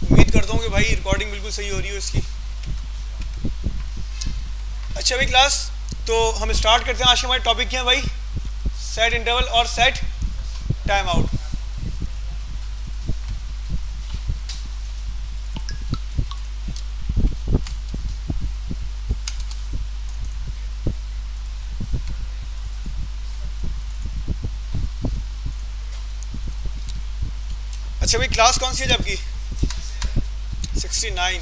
उम्मीद करता हूँ कि भाई रिकॉर्डिंग बिल्कुल सही हो रही है इसकी। अच्छा भाई क्लास, तो हम स्टार्ट करते हैं। आज के हमारे टॉपिक क्या है भाई? सेट इंटरवल और सेट टाइम आउट। अच्छा भाई क्लास कौन सी है आपकी? 69।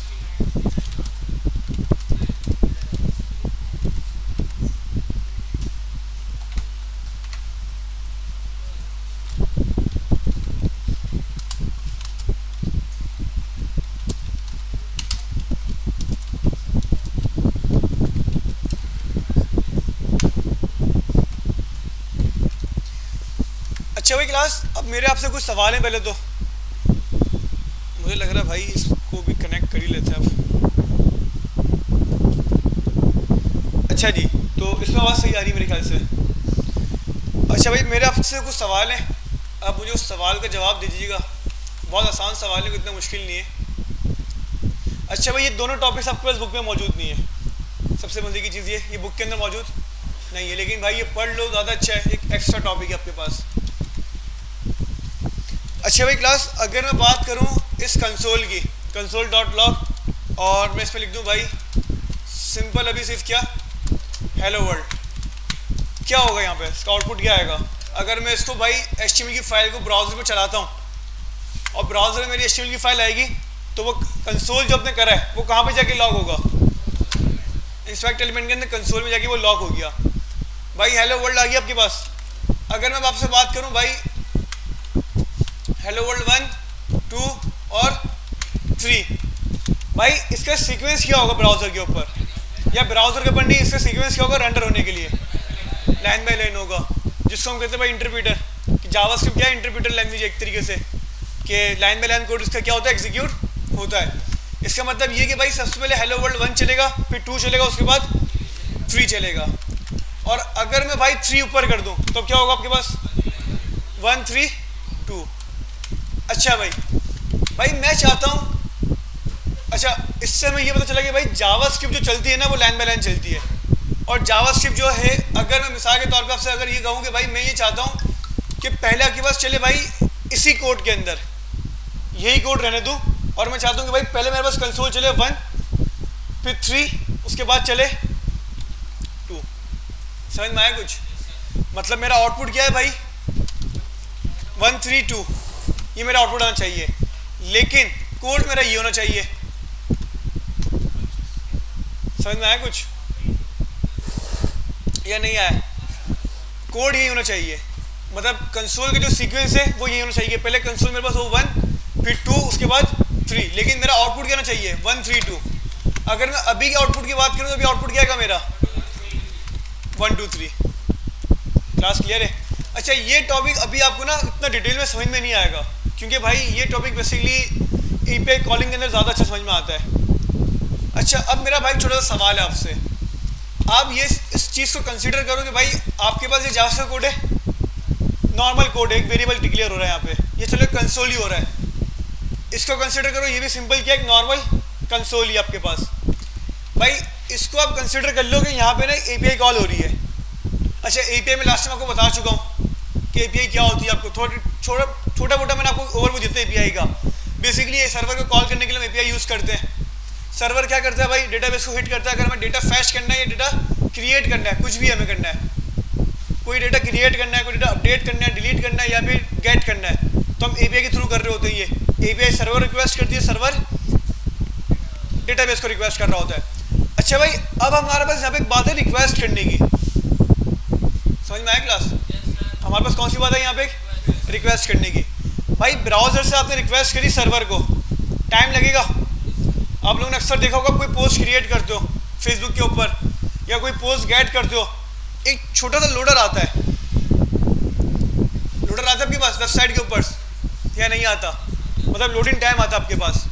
अच्छा भाई क्लास, अब मेरे आपसे कुछ सवाल हैं। पहले तो मुझे लग रहा है भाई इसको भी कनेक्ट कर ही लेते हैं अब। अच्छा जी, तो इसमें आवाज़ सही आ रही है मेरे ख्याल से। अच्छा भाई, मेरे आपसे कुछ सवाल हैं, आप मुझे उस सवाल का जवाब दे दीजिएगा। बहुत आसान सवाल है, इतना मुश्किल नहीं है। अच्छा भाई, ये दोनों टॉपिक्स आपके पास बुक में मौजूद नहीं है। सबसे मजे की चीज़ ये बुक के अंदर मौजूद नहीं है, लेकिन भाई ये पढ़ लो, ज़्यादा अच्छा है, एक एक्स्ट्रा टॉपिक है आपके पास। अच्छा भाई क्लास, अगर मैं बात करूं इस कंसोल की, कंसोल डॉट लॉग, और मैं इसमें लिख दूं भाई सिंपल अभी सिर्फ क्या, हेलो वर्ल्ड, क्या होगा यहाँ पे? इसका आउटपुट क्या आएगा? अगर मैं इसको भाई HTML की फाइल को ब्राउज़र में चलाता हूँ और ब्राउज़र में मेरी HTML की फाइल आएगी, तो वो कंसोल जो आपने करा है वो कहाँ पे जाके लॉग होगा? इंस्पेक्ट एलिमेंट के अंदर कंसोल में जाके वो लॉग हो गया। भाई हेलो वर्ल्ड आ गया आपके पास। अगर मैं आपसे बात करूँ भाई हेलो वर्ल्ड 1, 2 और 3, भाई इसका सीक्वेंस क्या होगा ब्राउज़र के ऊपर? या ब्राउज़र के ऊपर नहीं, इसका सीक्वेंस क्या होगा रेंडर होने के लिए? लाइन बाय लाइन होगा, जिसको हम कहते हैं भाई इंटरप्रीटर। कि जावास्क्रिप्ट क्या है? इंटरप्रीटर लैंग्वेज एक तरीके से, कि लाइन बाय लाइन कोड इसका क्या होता है? एग्जीक्यूट होता है। इसका मतलब ये कि भाई सबसे पहले हेलो वर्ल्ड 1 चलेगा, फिर 2 चलेगा, उसके बाद 3 चलेगा। और अगर मैं भाई 3 ऊपर कर दूँ तो क्या होगा आपके पास? 1 3 2। अच्छा भाई मैं चाहता हूँ, अच्छा इससे हमें ये पता चला कि भाई जावास्क्रिप्ट जो चलती है ना वो लाइन बाय लाइन चलती है। और जावास्क्रिप्ट जो है, अगर मैं मिसाल के तौर पे आपसे अगर ये कहूँ कि भाई मैं ये चाहता हूँ कि पहले आपके पास चले भाई इसी कोड के अंदर यही कोड रहने दूँ, और मैं चाहता हूँ कि भाई पहले मेरे पास कंसोल चले 1, फिर 3, उसके बाद चले 2। समझ में आया कुछ? मतलब मेरा आउटपुट क्या है भाई? 1 3 2, ये मेरा आउटपुट आना चाहिए, लेकिन कोड मेरा ये होना चाहिए। समझ में आया कुछ या नहीं आया? कोड यही होना चाहिए, मतलब कंसोल का जो सीक्वेंस है वो यही होना चाहिए। पहले कंसोल मेरे पास हो 1, फिर 2, उसके बाद 3, लेकिन मेरा आउटपुट क्या होना चाहिए? 1 3 2। अगर मैं अभी के आउटपुट की बात करूँ तो अभी आउटपुट क्या आएगा मेरा? 1 2 3। क्लास क्लियर है? अच्छा, ये टॉपिक अभी आपको ना इतना डिटेल में समझ में नहीं आएगा, क्योंकि भाई ये टॉपिक बेसिकली API कॉलिंग के अंदर ज़्यादा अच्छा समझ में आता है। अच्छा, अब मेरा भाई छोटा सा सवाल है आपसे। आप ये इस चीज़ को कंसीडर करो कि भाई आपके पास ये जावास्क्रिप्ट कोड है, नॉर्मल कोड है, एक वेरिएबल डिक्लेयर हो रहा है यहाँ पे, ये चलो कंसोल ही हो रहा है। इसको कंसीडर करो, ये भी सिंपल क्या, एक नॉर्मल कंसोल ही आपके पास। भाई इसको आप कंसीडर कर लो कि यहाँ पे ना API कॉल हो रही है। अच्छा, API में लास्ट में आपको बता चुका हूँ कि API क्या होती है। आपको छोटा मोटा मैंने आपको ओवरव्यू देते हैं API का। बेसिकली ये सर्वर को कॉल करने के लिए हम API यूज़ करते हैं। सर्वर क्या करता है भाई? डेटाबेस को हिट करता है। अगर हमें डेटा फैच करना है या डेटा क्रिएट करना है, कुछ भी हमें करना है, कोई डेटा क्रिएट करना है, कोई डेटा अपडेट करना है, डिलीट करना है, या फिर गेट करना है, तो हम API के थ्रू कर रहे होते हैं। ये API सर्वर रिक्वेस्ट करती है, सर्वर डेटाबेस को रिक्वेस्ट कर रहा होता है। अच्छा भाई, अब हमारे पास यहाँ पे एक बात है रिक्वेस्ट करने की। समझ में आया क्लास? हमारे पास कौन सी बात है यहाँ पे? रिक्वेस्ट करने की। भाई ब्राउज़र से आपने रिक्वेस्ट करी सर्वर को, टाइम लगेगा। आप लोगों ने अक्सर देखा होगा, कोई पोस्ट क्रिएट करते हो फेसबुक के ऊपर या कोई पोस्ट गेट करते हो, एक छोटा सा लोडर आता है। लोडर आता है आपके पास वेबसाइट के ऊपर या नहीं आता? मतलब लोडिंग टाइम आता है आपके पास।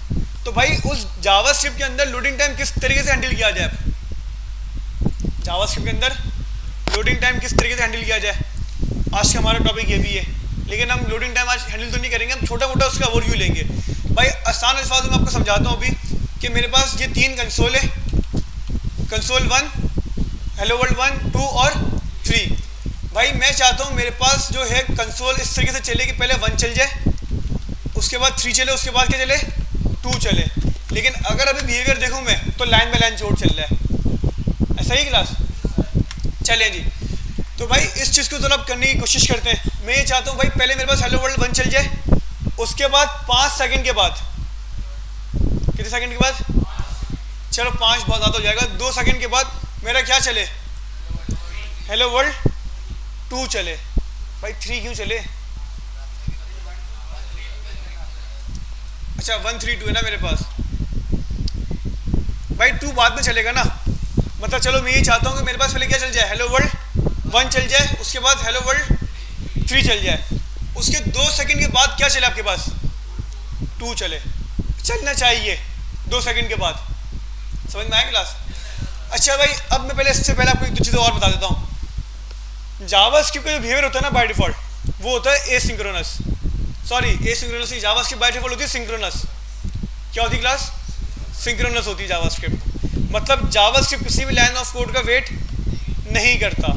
तो भाई उस जावास्क्रिप्ट के अंदर लोडिंग टाइम किस तरीके से हैंडल किया जाए? जावास्क्रिप्ट के अंदर लोडिंग टाइम किस तरीके से हैंडल किया जाए? आज का हमारा टॉपिक ये भी है, लेकिन हम लोडिंग टाइम आज हैंडल तो नहीं करेंगे, हम छोटा मोटा उसका ओवरव्यू लेंगे। भाई आसान अल्फाज में आपको समझाता हूँ अभी कि मेरे पास ये 3 कंसोल है, कंसोल 1, हेलो वर्ल्ड 1, 2 और 3। भाई मैं चाहता हूँ मेरे पास जो है कंसोल इस तरीके से चले कि पहले 1 चल जाए, उसके बाद 3 चले, उसके बाद क्या चले, 2 चले। लेकिन अगर अभी बिहेवियर देखूँ मैं तो लाइन बाय लाइन चोट चल रहा है। ऐसा ही क्लास चले जी। तो भाई इस चीज़ को थोड़ा करने की कोशिश करते हैं। मैं ये चाहता हूँ भाई पहले मेरे पास हेलो वर्ल्ड 1 चल जाए, उसके बाद 5 सेकंड के बाद, कितने सेकंड के बाद, चलो 5 बहुत ज़्यादा हो जाएगा, 2 सेकंड के बाद मेरा क्या चले, हेलो वर्ल्ड 2 चले। भाई 3 क्यों चले? अच्छा 1 3 2 है ना मेरे पास। भाई 2 बाद में चलेगा ना, मतलब चलो मैं ये चाहता हूँ कि मेरे पास पहले क्या चल जाए, हेलो वर्ल्ड 1 चल जाए, उसके बाद हेलो वर्ल्ड 3 चल जाए, उसके 2 सेकंड के बाद क्या चले आपके पास, 2 चले। चलना चाहिए 2 सेकंड के बाद। समझ में आया क्लास? अच्छा भाई अब मैं पहले इससे पहले आपको एक दो चीज़ें और बता देता हूँ। जावास्क्रिप्ट का जो बिहेवियर होता है ना बाय डिफॉल्ट, वो होता है एसिंक्रोनस। सॉरी एसिंक्रोनस नहीं, जावास्क्रिप्ट बाय डिफॉल्ट होती है सिंक्रोनस। क्या होती है क्लास? सिंक्रोनस होती है जावास्क्रिप्ट। मतलब जावास्क्रिप्ट किसी भी लाइन ऑफ कोड का वेट नहीं करता।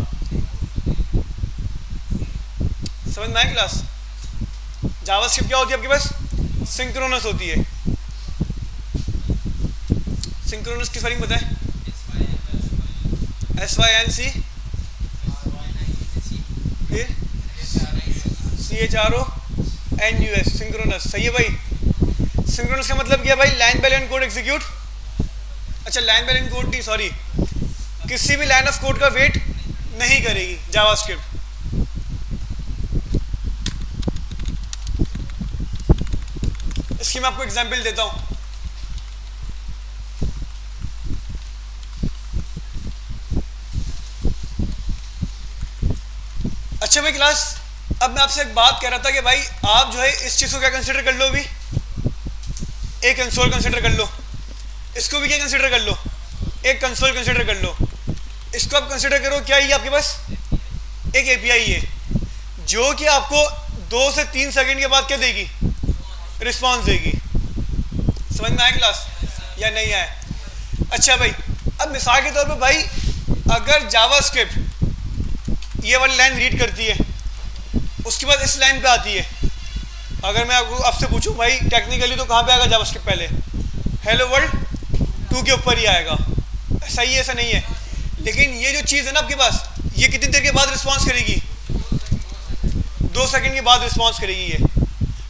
समझ में आया क्लास? जावास्क्रिप्ट क्या होती है आपके पास? सिंक्रोनस होती है। सिंक्रोनस की स्पेलिंग पता है? SYNC फिर CHRONUS, सिंक्रोनस। सही है भाई। सिंक्रोनस का मतलब क्या भाई? Line by line code execute. अच्छा लाइन बाय लाइन कोड नहीं, सॉरी, किसी भी लाइन ऑफ कोड का वेट नहीं करेगी जावास्क्रिप्ट। इसकी मैं आपको एग्जांपल देता हूं। अच्छा भाई क्लास, अब मैं आपसे एक बात कह रहा था कि भाई आप जो है इस चीज़ को क्या कंसिडर कर लो, अभी एक कंसोल कंसिडर कर लो, इसको भी क्या कंसिडर कर लो, एक कंसोल कंसिडर कर लो। इसको आप कंसिडर करो क्या, ये आपके पास एक एपीआई है जो कि आपको 2 से 3 सेकंड के बाद क्या देगी, रिस्पॉन्स देगी। समझ में आया क्लास या नहीं आया? अच्छा भाई अब मिसाल के तौर पे भाई अगर जावास्क्रिप्ट ये वाली लाइन रीड करती है, उसके बाद इस लाइन पे आती है, अगर मैं आपसे पूछूं भाई टेक्निकली तो कहाँ पे आएगा जावास्क्रिप्ट? पहले हेलो वर्ल्ड 2 के ऊपर ही आएगा। सही है, ऐसा नहीं है। लेकिन ये जो चीज़ है ना आपके पास, ये कितनी देर के बाद रिस्पॉन्स करेगी? 2 सेकंड के बाद रिस्पॉन्स करेगी ये।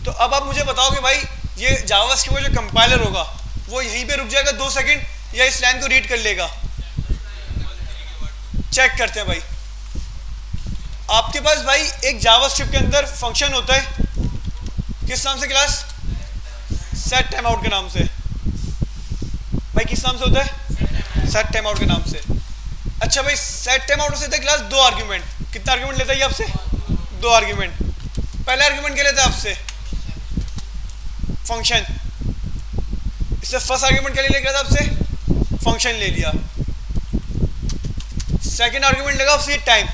तो अब आप मुझे बताओ कि भाई ये जावास्क्रिप्ट का जो कंपाइलर होगा वो यहीं पे रुक जाएगा 2 सेकंड या इस लाइन को रीड कर लेगा? चेक करते हैं भाई। आपके पास भाई एक जावास्क्रिप्ट के अंदर फंक्शन होता है, किस नाम से क्लास? सेट टाइम आउट के नाम से। भाई किस नाम से होता है? सेट टाइम आउट के नाम से। अच्छा भाई सेट टाइम आउट से होता है क्लास 2 आर्ग्यूमेंट। कितना आर्ग्यूमेंट लेता है ये आपसे? 2 आर्ग्यूमेंट। पहला आर्ग्यूमेंट क्या लेता है आपसे? फंक्शन। इससे फर्स्ट आर्ग्यूमेंट क्या ले लिया आपसे? फंक्शन ले लिया। सेकंड आर्ग्यूमेंट लेगा आपसे टाइम,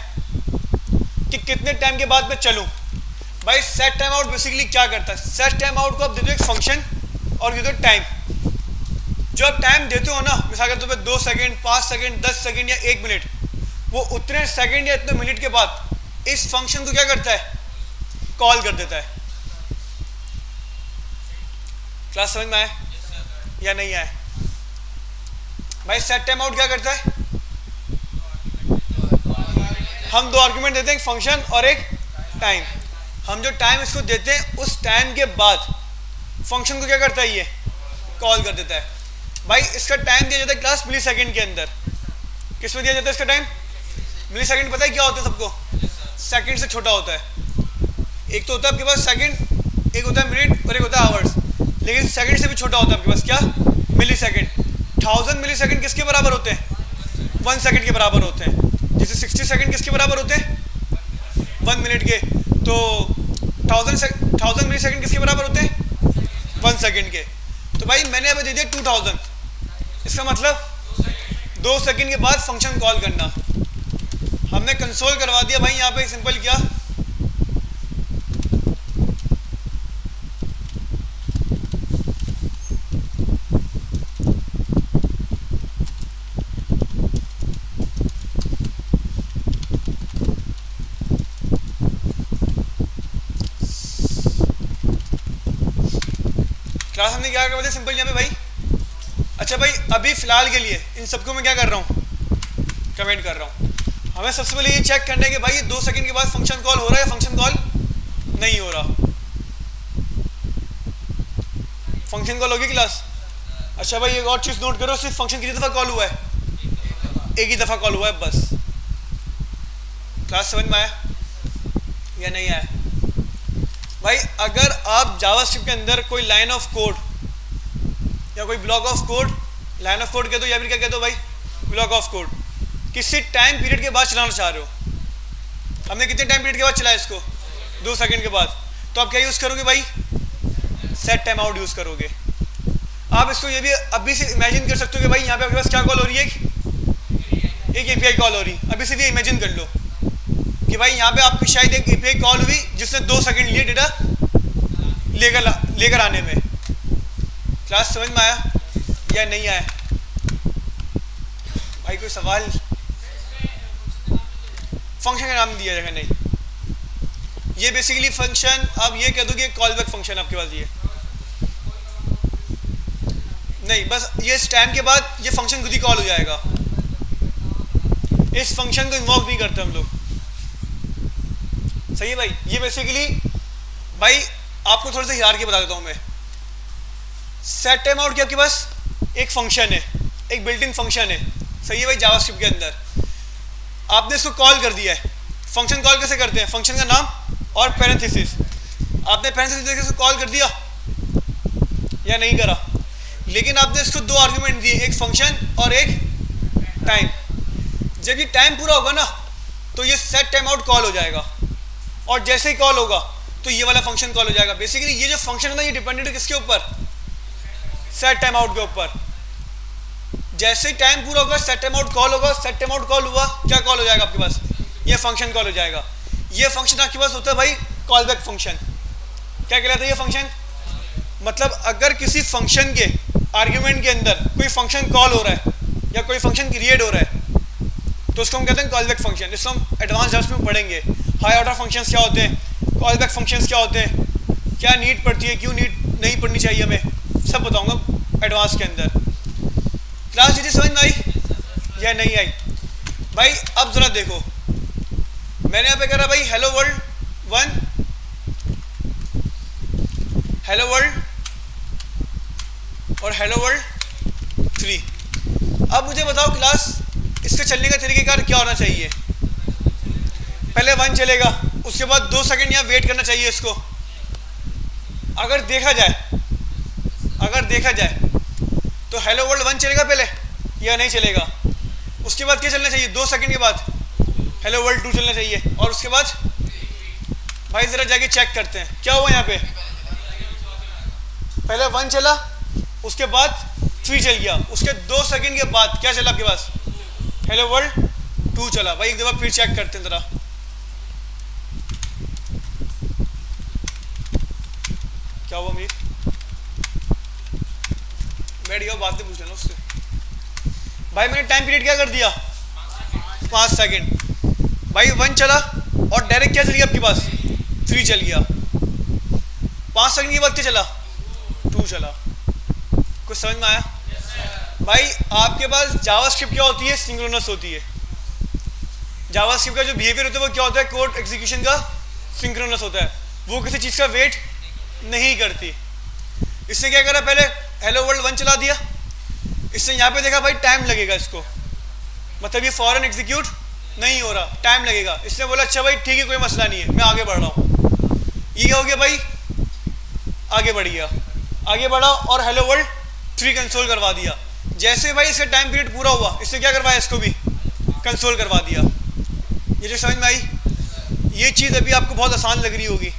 कि कितने टाइम के बाद मैं चलूं। भाई सेट टाइम आउट बेसिकली क्या करता है? सेट टाइम आउट को आप देते हो एक फंक्शन और देते हो टाइम। जो आप टाइम देते हो ना, मिसाल के तौर पे 2 सेकंड, 5 सेकंड, 10 सेकंड या 1 मिनट, वो उतने सेकंड या इतने मिनट के बाद इस फंक्शन को क्या करता है? कॉल कर देता है। क्लास समझ में आया या नहीं आया? भाई सेट टाइम आउट क्या करता है? हम 2 आर्गुमेंट देते हैं, एक फंक्शन और एक टाइम। हम जो टाइम इसको देते हैं उस टाइम के बाद फंक्शन को क्या करता है? ये कॉल कर देता है। भाई इसका टाइम दिया जाता है क्लास मिली सेकेंड के अंदर। किस में दिया जाता है इसका टाइम? मिली सेकेंड। पता है क्या होता है सबको? सेकेंड से छोटा होता है। एक तो होता है आपके पास सेकेंड, एक होता है मिनट और एक होता है आवर्स। लेकिन सेकेंड से भी छोटा होता है आपके पास क्या? मिली सेकेंड। 1000 मिली सेकेंड किसके बराबर होते हैं? 1 सेकेंड के बराबर होते हैं। जैसे 60 सेकेंड किसके बराबर होते हैं? 1 मिनट के। तो 1000 मिली सेकेंड किसके बराबर होते हैं? 1 सेकेंड के। तो भाई मैंने अभी दे दिया 2000। इसका मतलब 2 सेकेंड के बाद फंक्शन कॉल करना। हमने कंसोल करवा दिया भाई। यहाँ पे सिंपल क्या, क्लास हमने क्या कर सिंपल यहाँ पे भाई। अच्छा भाई अभी फ़िलहाल के लिए इन सबको मैं क्या कर रहा हूँ, कमेंट कर रहा हूँ। हमें सबसे पहले ये चेक करना है कि भाई ये 2 सेकंड के बाद फंक्शन कॉल हो रहा है या फंक्शन कॉल नहीं हो रहा। फंक्शन कॉल होगी क्लास। अच्छा भाई एक और चीज़ नोट करो, सिर्फ फंक्शन कितनी दफ़ा कॉल हुआ है, एक ही दफ़ा कॉल हुआ है बस। क्लास समझ में आया या नहीं आया? भाई अगर आप जावास्क्रिप्ट के अंदर कोई लाइन ऑफ कोड या कोई block of code, line of code कह दो या फिर क्या कह दो भाई, ब्लॉक ऑफ कोड, किसी टाइम पीरियड के बाद चलाना चाह रहे हो, हमने कितने टाइम पीरियड के बाद चलाया इसको, 2 सेकंड के बाद, तो आप क्या यूज़ करोगे भाई, सेट टाइम आउट यूज़ करोगे। आप इसको ये भी अभी से इमेजिन कर सकते हो कि भाई यहाँ पे आपके पास क्या कॉल हो रही है, एक एपीआई कॉल हो रही है। अभी सिर्फ ये इमेजिन कर लो कि भाई यहाँ पे आपकी शायद एक एपीआई कॉल हुई जिसने 2 सेकंड लिए डेटा लेकर आने में। क्लास समझ में आया या नहीं आया भाई? कोई सवाल? फंक्शन का नाम दिया जाएगा नहीं, ये बेसिकली फंक्शन आप ये कह दो कि कॉल बैक फंक्शन आपके पास ये नहीं, बस ये इस टाइम के बाद ये फंक्शन खुद ही कॉल हो जाएगा। इस फंक्शन को इन्वॉल्व नहीं करते हम लोग, सही है भाई। ये बेसिकली भाई आपको थोड़ा सा हियार के बता देता हूँ मैं। सेट टाइम आउट की आपके पास एक फंक्शन है, एक बिल्ट इन फंक्शन है, सही है भाई। जावास्क्रिप्ट के अंदर आपने इसको कॉल कर दिया है। फंक्शन कॉल कैसे करते हैं, फंक्शन का नाम और पैरेंथेसिस, आपने पैरेंथेसिस देके इसको कॉल कर दिया या नहीं करा, लेकिन आपने इसको 2 आर्गुमेंट दिए, एक फंक्शन और एक टाइम। जब ये टाइम पूरा होगा ना तो ये सेट टाइम आउट कॉल हो जाएगा, और जैसे ही कॉल होगा तो ये वाला फंक्शन कॉल हो जाएगा। बेसिकली ये जो फंक्शन है ना ये डिपेंडेंट है किसके ऊपर, सेट टाइम आउट के ऊपर। जैसे ही टाइम पूरा होगा सेट टाइम आउट कॉल होगा, सेट टाइम आउट कॉल हुआ क्या कॉल हो जाएगा आपके पास, ये फंक्शन कॉल हो जाएगा। ये फंक्शन आपके पास होता है भाई कॉल बैक फंक्शन। क्या कहलाता है ये फंक्शन? मतलब अगर किसी फंक्शन के आर्ग्यूमेंट के अंदर कोई फंक्शन कॉल हो रहा है या कोई फंक्शन क्रिएट हो रहा है तो उसको हम कहते हैं कॉल बैक फंक्शन। इसको हम एडवांस क्लास में पढ़ेंगे, हाई ऑर्डर फंक्शंस क्या होते हैं, कॉल बैक फंक्शंस क्या होते हैं, क्या नीड पड़ती है, क्यों नीड नहीं पढ़नी चाहिए हमें, सब बताऊंगा एडवांस के अंदर। क्लास चीज़ें समझ में आई या नहीं आई भाई? अब ज़रा देखो, मैंने यहाँ पे करा भाई हेलो वर्ल्ड 1, हेलो वर्ल्ड और हेलो वर्ल्ड 3। अब मुझे बताओ क्लास इसके चलने का तरीक़ेकार क्या होना चाहिए? पहले 1 चलेगा, उसके बाद 2 सेकंड यहाँ वेट करना चाहिए इसको। अगर देखा जाए तो हेलो वर्ल्ड 1 चलेगा पहले या नहीं चलेगा? उसके बाद क्या चलना चाहिए? 2 सेकंड के बाद हेलो वर्ल्ड 2 चलना चाहिए, और उसके बाद भाई ज़रा जाके चेक करते हैं क्या हुआ यहाँ पे। पहले 1 चला, उसके बाद 3 चल गया, उसके 2 सेकंड के बाद क्या चला आपके पास? हेलो वर्ल्ड 2 चला। भाई एक दफ़ा फिर चेक करते हैं ज़रा, क्या हुआ मीर? बैठ गया, बातें पूछ लेना उससे। भाई मैंने टाइम पीरियड क्या कर दिया? 5 सेकंड। भाई 1 चला और डायरेक्ट क्या चल गया आपके पास? 3 चल गया। 5 सेकंड के बाद क्या चला? 2 चला। कुछ समझ में आया? भाई आपके पास जावास्क्रिप्ट क्या होती है? सिंक्रोनस होती है। जावास्क्रिप्ट का जो बिहेवियर होता है वो क्या होता है? कोड एग्जीक्यूशन का सिंक्रोनस होता है, वो किसी चीज़ का वेट नहीं करती। इससे क्या करा, पहले हेलो वर्ल्ड 1 चला दिया, इससे यहाँ पे देखा भाई टाइम लगेगा इसको, मतलब ये फौरन एग्जीक्यूट नहीं हो रहा, टाइम लगेगा। इसने बोला अच्छा भाई ठीक है कोई मसला नहीं है, मैं आगे बढ़ रहा हूँ। ये क्या हो गया भाई? आगे बढ़ गया, आगे बढ़ा और हेलो वर्ल्ड 3 कंसोल करवा दिया। जैसे भाई इसका टाइम पीरियड पूरा हुआ, इससे क्या करवाया? इसको भी कंसोल करवा दिया। ये जो समझ में आई, ये चीज़ अभी आपको बहुत आसान लग रही होगी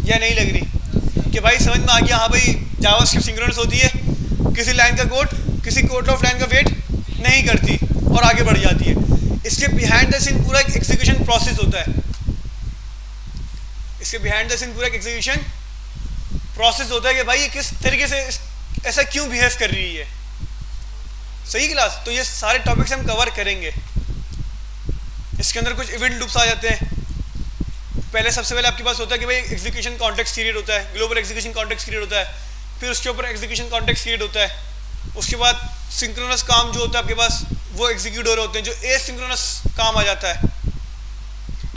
या नहीं लग रही कि भाई समझ में आ गया? हाँ भाई जावास्क्रिप्ट सिंक्रोनस होती है, किसी लाइन का कोड किसी कोड ऑफ लाइन का वेट नहीं करती और आगे बढ़ जाती है। इसके बिहाइंड द सीन पूरा एक एग्जीक्यूशन प्रोसेस होता है, इसके बिहाइंड द सीन पूरा एक एग्जीक्यूशन प्रोसेस होता है कि भाई ये किस तरीके से ऐसा क्यों बिहेव कर रही है। सही क्लास? तो ये सारे टॉपिक्स हम कवर करेंगे। इसके अंदर कुछ इवेंट लूप्स आ जाते हैं। पहले सबसे पहले आपके पास होता है कि भाई एग्जीक्यूशन कॉन्टेक्स्ट क्रिएट होता है, ग्लोबल एग्जीक्यूशन कॉन्टेक्स्ट क्रिएट होता है। फिर उसके ऊपर एग्जीक्यूशन कॉन्टेक्स्ट क्रिएट होता है, उसके बाद सिंक्रोनस काम जो होता है आपके पास वो एग्जीक्यूट हो रहे होते हैं, जो एसिंक्रोनस काम आ जाता है।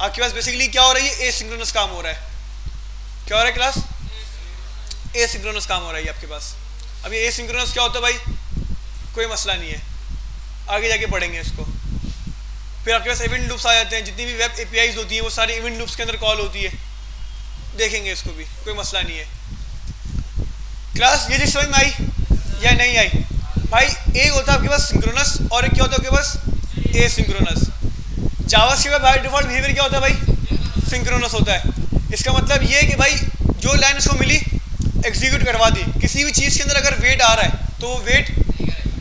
आपके पास बेसिकली क्या हो रहा है, ये एसिंक्रोनस काम हो रहा है। क्या हो रहा है क्लास? एसिंक्रोनस काम हो रहा है आपके पास। अब ये एसिंक्रोनस क्या होता है भाई, कोई मसला नहीं है, आगे जाके पढ़ेंगे इसको। फिर आपके पास इवेंट लूप्स आ जाते हैं, जितनी भी वेब एपीआईज होती हैं वो सारी इवेंट लूप्स के अंदर कॉल होती है, देखेंगे इसको भी, कोई मसला नहीं है। क्लास ये चीज समझ में आई या नहीं आई? भाई एक होता है आपके पास सिंक्रोनस और एक क्या होता है आपके पास एसिंक्रोनस। जावास्क्रिप्ट का बाय डिफॉल्ट बिहेवियर क्या होता है भाई, सिंक्रोनस होता है। इसका मतलब ये है कि भाई जो लाइन इसको मिली एग्जीक्यूट करवा दी। किसी भी चीज़ के अंदर अगर वेट आ रहा है तो वो वेट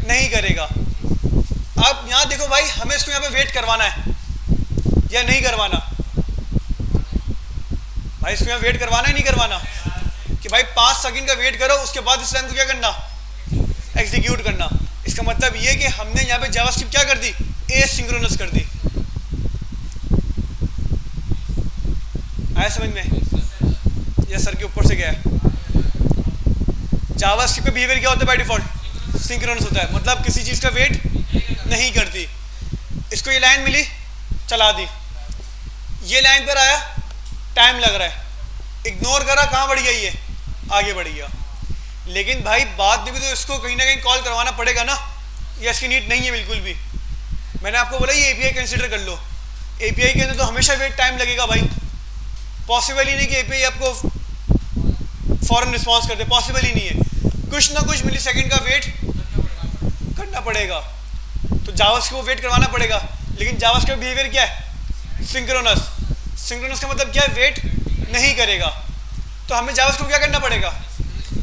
नहीं करेगा। आप यहाँ देखो भाई, हमें इसको यहाँ पे वेट करवाना है या नहीं करवाना? भाई इसको यहाँ वेट करवाना है नहीं करवाना? कि भाई 5 सेकंड का वेट करो, उसके बाद इस लाइन को क्या करना, एग्जीक्यूट करना। इसका मतलब ये कि हमने यहाँ पे जावास्क्रिप्ट क्या कर दी, एसिंक्रोनस कर दी। आया समझ में? या सर के ऊपर से गया है? जावास्क्रिप्ट का बिहेवियर क्या होता है बाय डिफॉल्ट, सिंक्रोनस होता है, मतलब किसी चीज़ का वेट नहीं करती। इसको ये लाइन मिली, चला दी, ये लाइन पर आया, टाइम लग रहा है, इग्नोर करा, कहाँ बढ़ गया, ये आगे बढ़ गया। लेकिन भाई बाद में भी तो इसको कहीं ना कहीं कॉल करवाना पड़ेगा ना, ये इसकी नीड नहीं है बिल्कुल भी। मैंने आपको बोला ये एपीआई कंसीडर कर लो, एपीआई के अंदर तो हमेशा वेट टाइम लगेगा भाई। पॉसिबल ही नहीं कि एपीआई आपको फॉरन रिस्पॉन्स कर दे, पॉसिबल ही नहीं है। कुछ ना कुछ मिली सेकेंड का वेट करना पड़ेगा, तो जावास्क्रिप्ट को वेट करवाना पड़ेगा। लेकिन जावास्क्रिप्ट बिहेवियर क्या है, सिंक्रोनस। सिंक्रोनस का मतलब क्या है, वेट नहीं करेगा। तो हमें जावास्क्रिप्ट क्या करना पड़ेगा,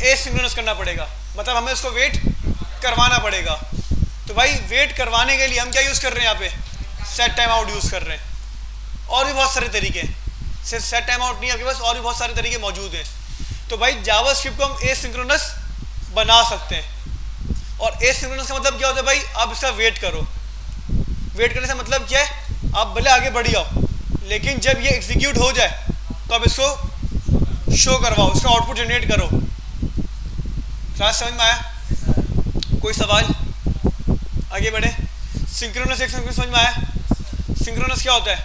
एसिंक्रोनस करना पड़ेगा, मतलब हमें उसको वेट करवाना पड़ेगा। तो भाई वेट करवाने के लिए हम क्या यूज़ कर रहे हैं, यहाँ पे सेट टाइम आउट यूज़ कर रहे हैं। और भी बहुत सारे तरीके हैं, सिर्फ सेट टाइम आउट नहीं, आपके पास और भी बहुत सारे तरीके मौजूद हैं। तो भाई जावास्क्रिप्ट को हम एसिंक्रोनस बना सकते हैं। और एसिंक्रोनस का मतलब क्या होता है भाई, आप इसका वेट करो। वेट करने से मतलब क्या है, आप भले आगे बढ़ जाओ, लेकिन जब ये एग्जीक्यूट हो जाए तो आप इसको शो करवाओ, इसका आउटपुट जनरेट करो। क्लास समझ में आया? कोई सवाल? आगे बढ़े। सिंक्रोनस एसिंक्रोनस समझ में आया? सिंक्रोनस क्या होता है,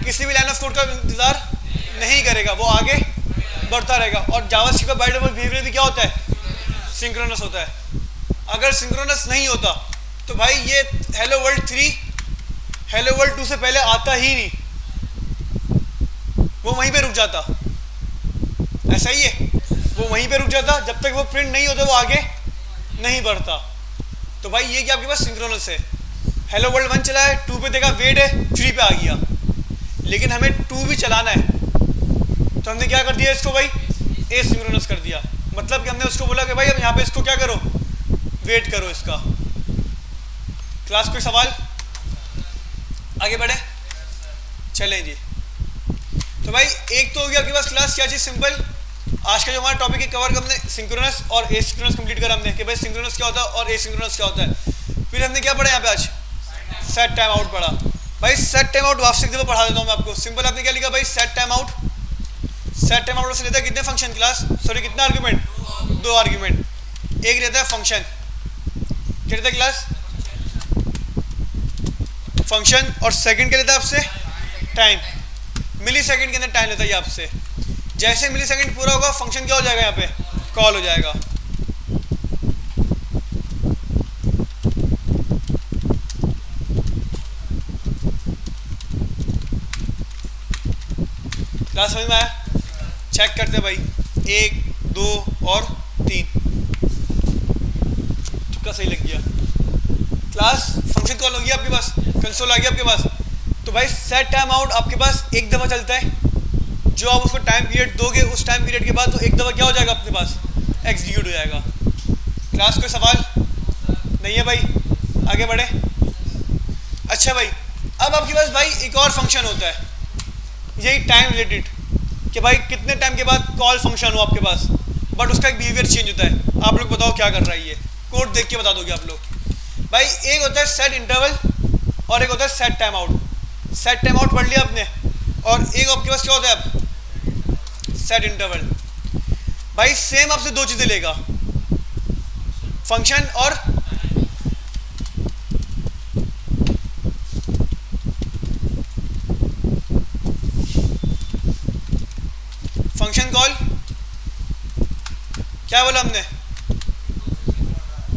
किसी भी लाइन ऑफ कोड का इंतजार नहीं करेगा, वो आगे बढ़ता रहेगा। और जावास्क्रिप्ट का बाय डिफॉल्ट बिहेवियर भी क्या होता है, सिंक्रोनस होता है। अगर सिंक्रोनस नहीं होता तो भाई ये हेलो वर्ल्ड 3 हेलो वर्ल्ड 2 से पहले आता ही नहीं, वो वहीं पे रुक जाता। ऐसा ही है, वो वहीं पे रुक जाता, जब तक वो प्रिंट नहीं होता वो आगे नहीं बढ़ता। तो भाई ये क्या आपके पास सिंक्रोनस है। हेलो वर्ल्ड 1 चला है, 2 पे देखा वेट है, 3 पे आ गया, लेकिन हमें 2 भी चलाना है, तो हमने क्या कर दिया इसको भाई, एसिंक्रोनस कर दिया। मतलब कि हमने उसको बोला कि भाई अब यहाँ पे इसको क्या करो, वेट करो इसका। क्लास कोई सवाल? आगे बढ़े, चलें जी। तो भाई एक तो हो गया आपके पास क्लास क्या चीज़ सिंपल। आज का जो हमारा टॉपिक है कवर कर हमने सिंक्रोनस और एसिंक्रोनस कंप्लीट करा हमने कि भाई सिंक्रोनस क्या होता है और एसिंक्रोनस क्या होता है। फिर हमने क्या पढ़ा यहाँ पे आज, सेट टाइम आउट पढ़ा। भाई सेट टाइम आउट वापस एक दफ़ा पढ़ा देता हूँ मैं आपको। सिंपल आपने क्या लिखा भाई, set time out. Set time out से लेता है कितने फंक्शन क्लास, सॉरी कितना आर्ग्यूमेंट, 2 आर्ग्यूमेंट। एक रहता है फंक्शन, क्या रहता है क्लास, फंक्शन, और सेकंड क्या लेता है आपसे, टाइम। मिली सेकंड के अंदर टाइम लेता है आपसे। जैसे मिली सेकंड पूरा होगा फंक्शन क्या हो जाएगा, यहाँ पे कॉल हो जाएगा। क्लास समझ में आया? चेक करते हैं भाई, 1 2 और 3 तुक्का सही लग गया। क्लास फंक्शन कॉल हो गया आपके पास, कंसोल आ गया आपके पास। तो भाई सेट टाइम आउट आपके पास एक दफ़ा चलता है, जो आप उसको टाइम पीरियड दोगे उस टाइम पीरियड के बाद तो एक दफ़ा क्या हो जाएगा अपने पास, एग्जीक्यूट हो जाएगा। क्लास कोई सवाल नहीं है भाई? आगे बढ़े। अच्छा भाई, अब आपके पास भाई एक और फंक्शन होता है, यही टाइम रिलेटेड, कि भाई कितने टाइम के बाद कॉल फंक्शन हो आपके पास, बट उसका एक बिहेवियर चेंज होता है। आप लोग बताओ क्या कर रहा है, ये कोड देख के बता दोगे आप लोग। भाई एक होता है सेट इंटरवल और एक होता है set time out. Set time out पढ़ लिया आपने, और एक आपके पास क्या होता है अब सेट इंटरवल। भाई सेम आपसे दो चीजें लेगा, फंक्शन और फंक्शन कॉल। क्या बोला हमने?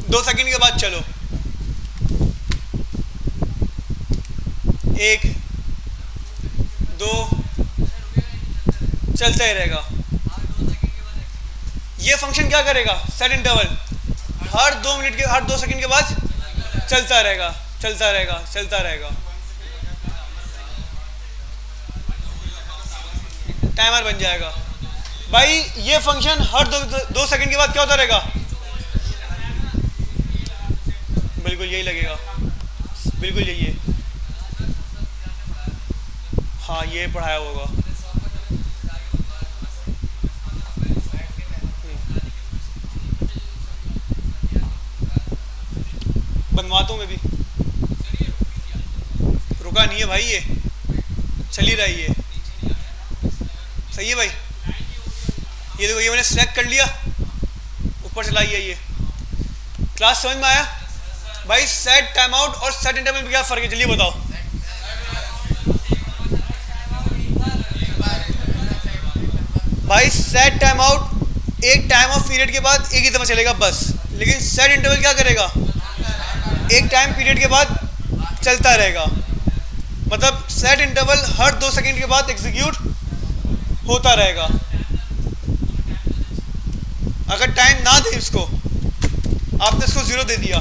2 सेकंड के बाद चलो, 1 2 चलता ही रहेगा। ये फंक्शन क्या करेगा? सेट इंटरवल, हर 2 मिनट के, हर 2 सेकंड के बाद चलता रहेगा, चलता रहेगा, चलता रहेगा। टाइमर बन जाएगा। भाई ये फंक्शन हर दो सेकंड के बाद क्या होता रहेगा? बिल्कुल यही लगेगा, बिल्कुल यही है। हाँ ये पढ़ाया होगा। बनवाता हूँ मैं भी, रुका नहीं है भाई, ये चल ही रहा है। ये सही है भाई। ये देखो, ये मैंने सेलेक्ट कर लिया, ऊपर चलाई है ये। क्लास समझ में आया? भाई सेट टाइम आउट और सेट इंटरवल में क्या फर्क है, चलिए बताओ। भाई सेट टाइम आउट एक टाइम ऑफ पीरियड के बाद एक ही दफा चलेगा बस, लेकिन सेट इंटरवल क्या करेगा? एक टाइम पीरियड के बाद चलता रहेगा। मतलब सेट इंटरवल हर 2 सेकंड के बाद एग्जीक्यूट होता रहेगा। अगर टाइम ना दे इसको, आपने इसको 0 दे दिया,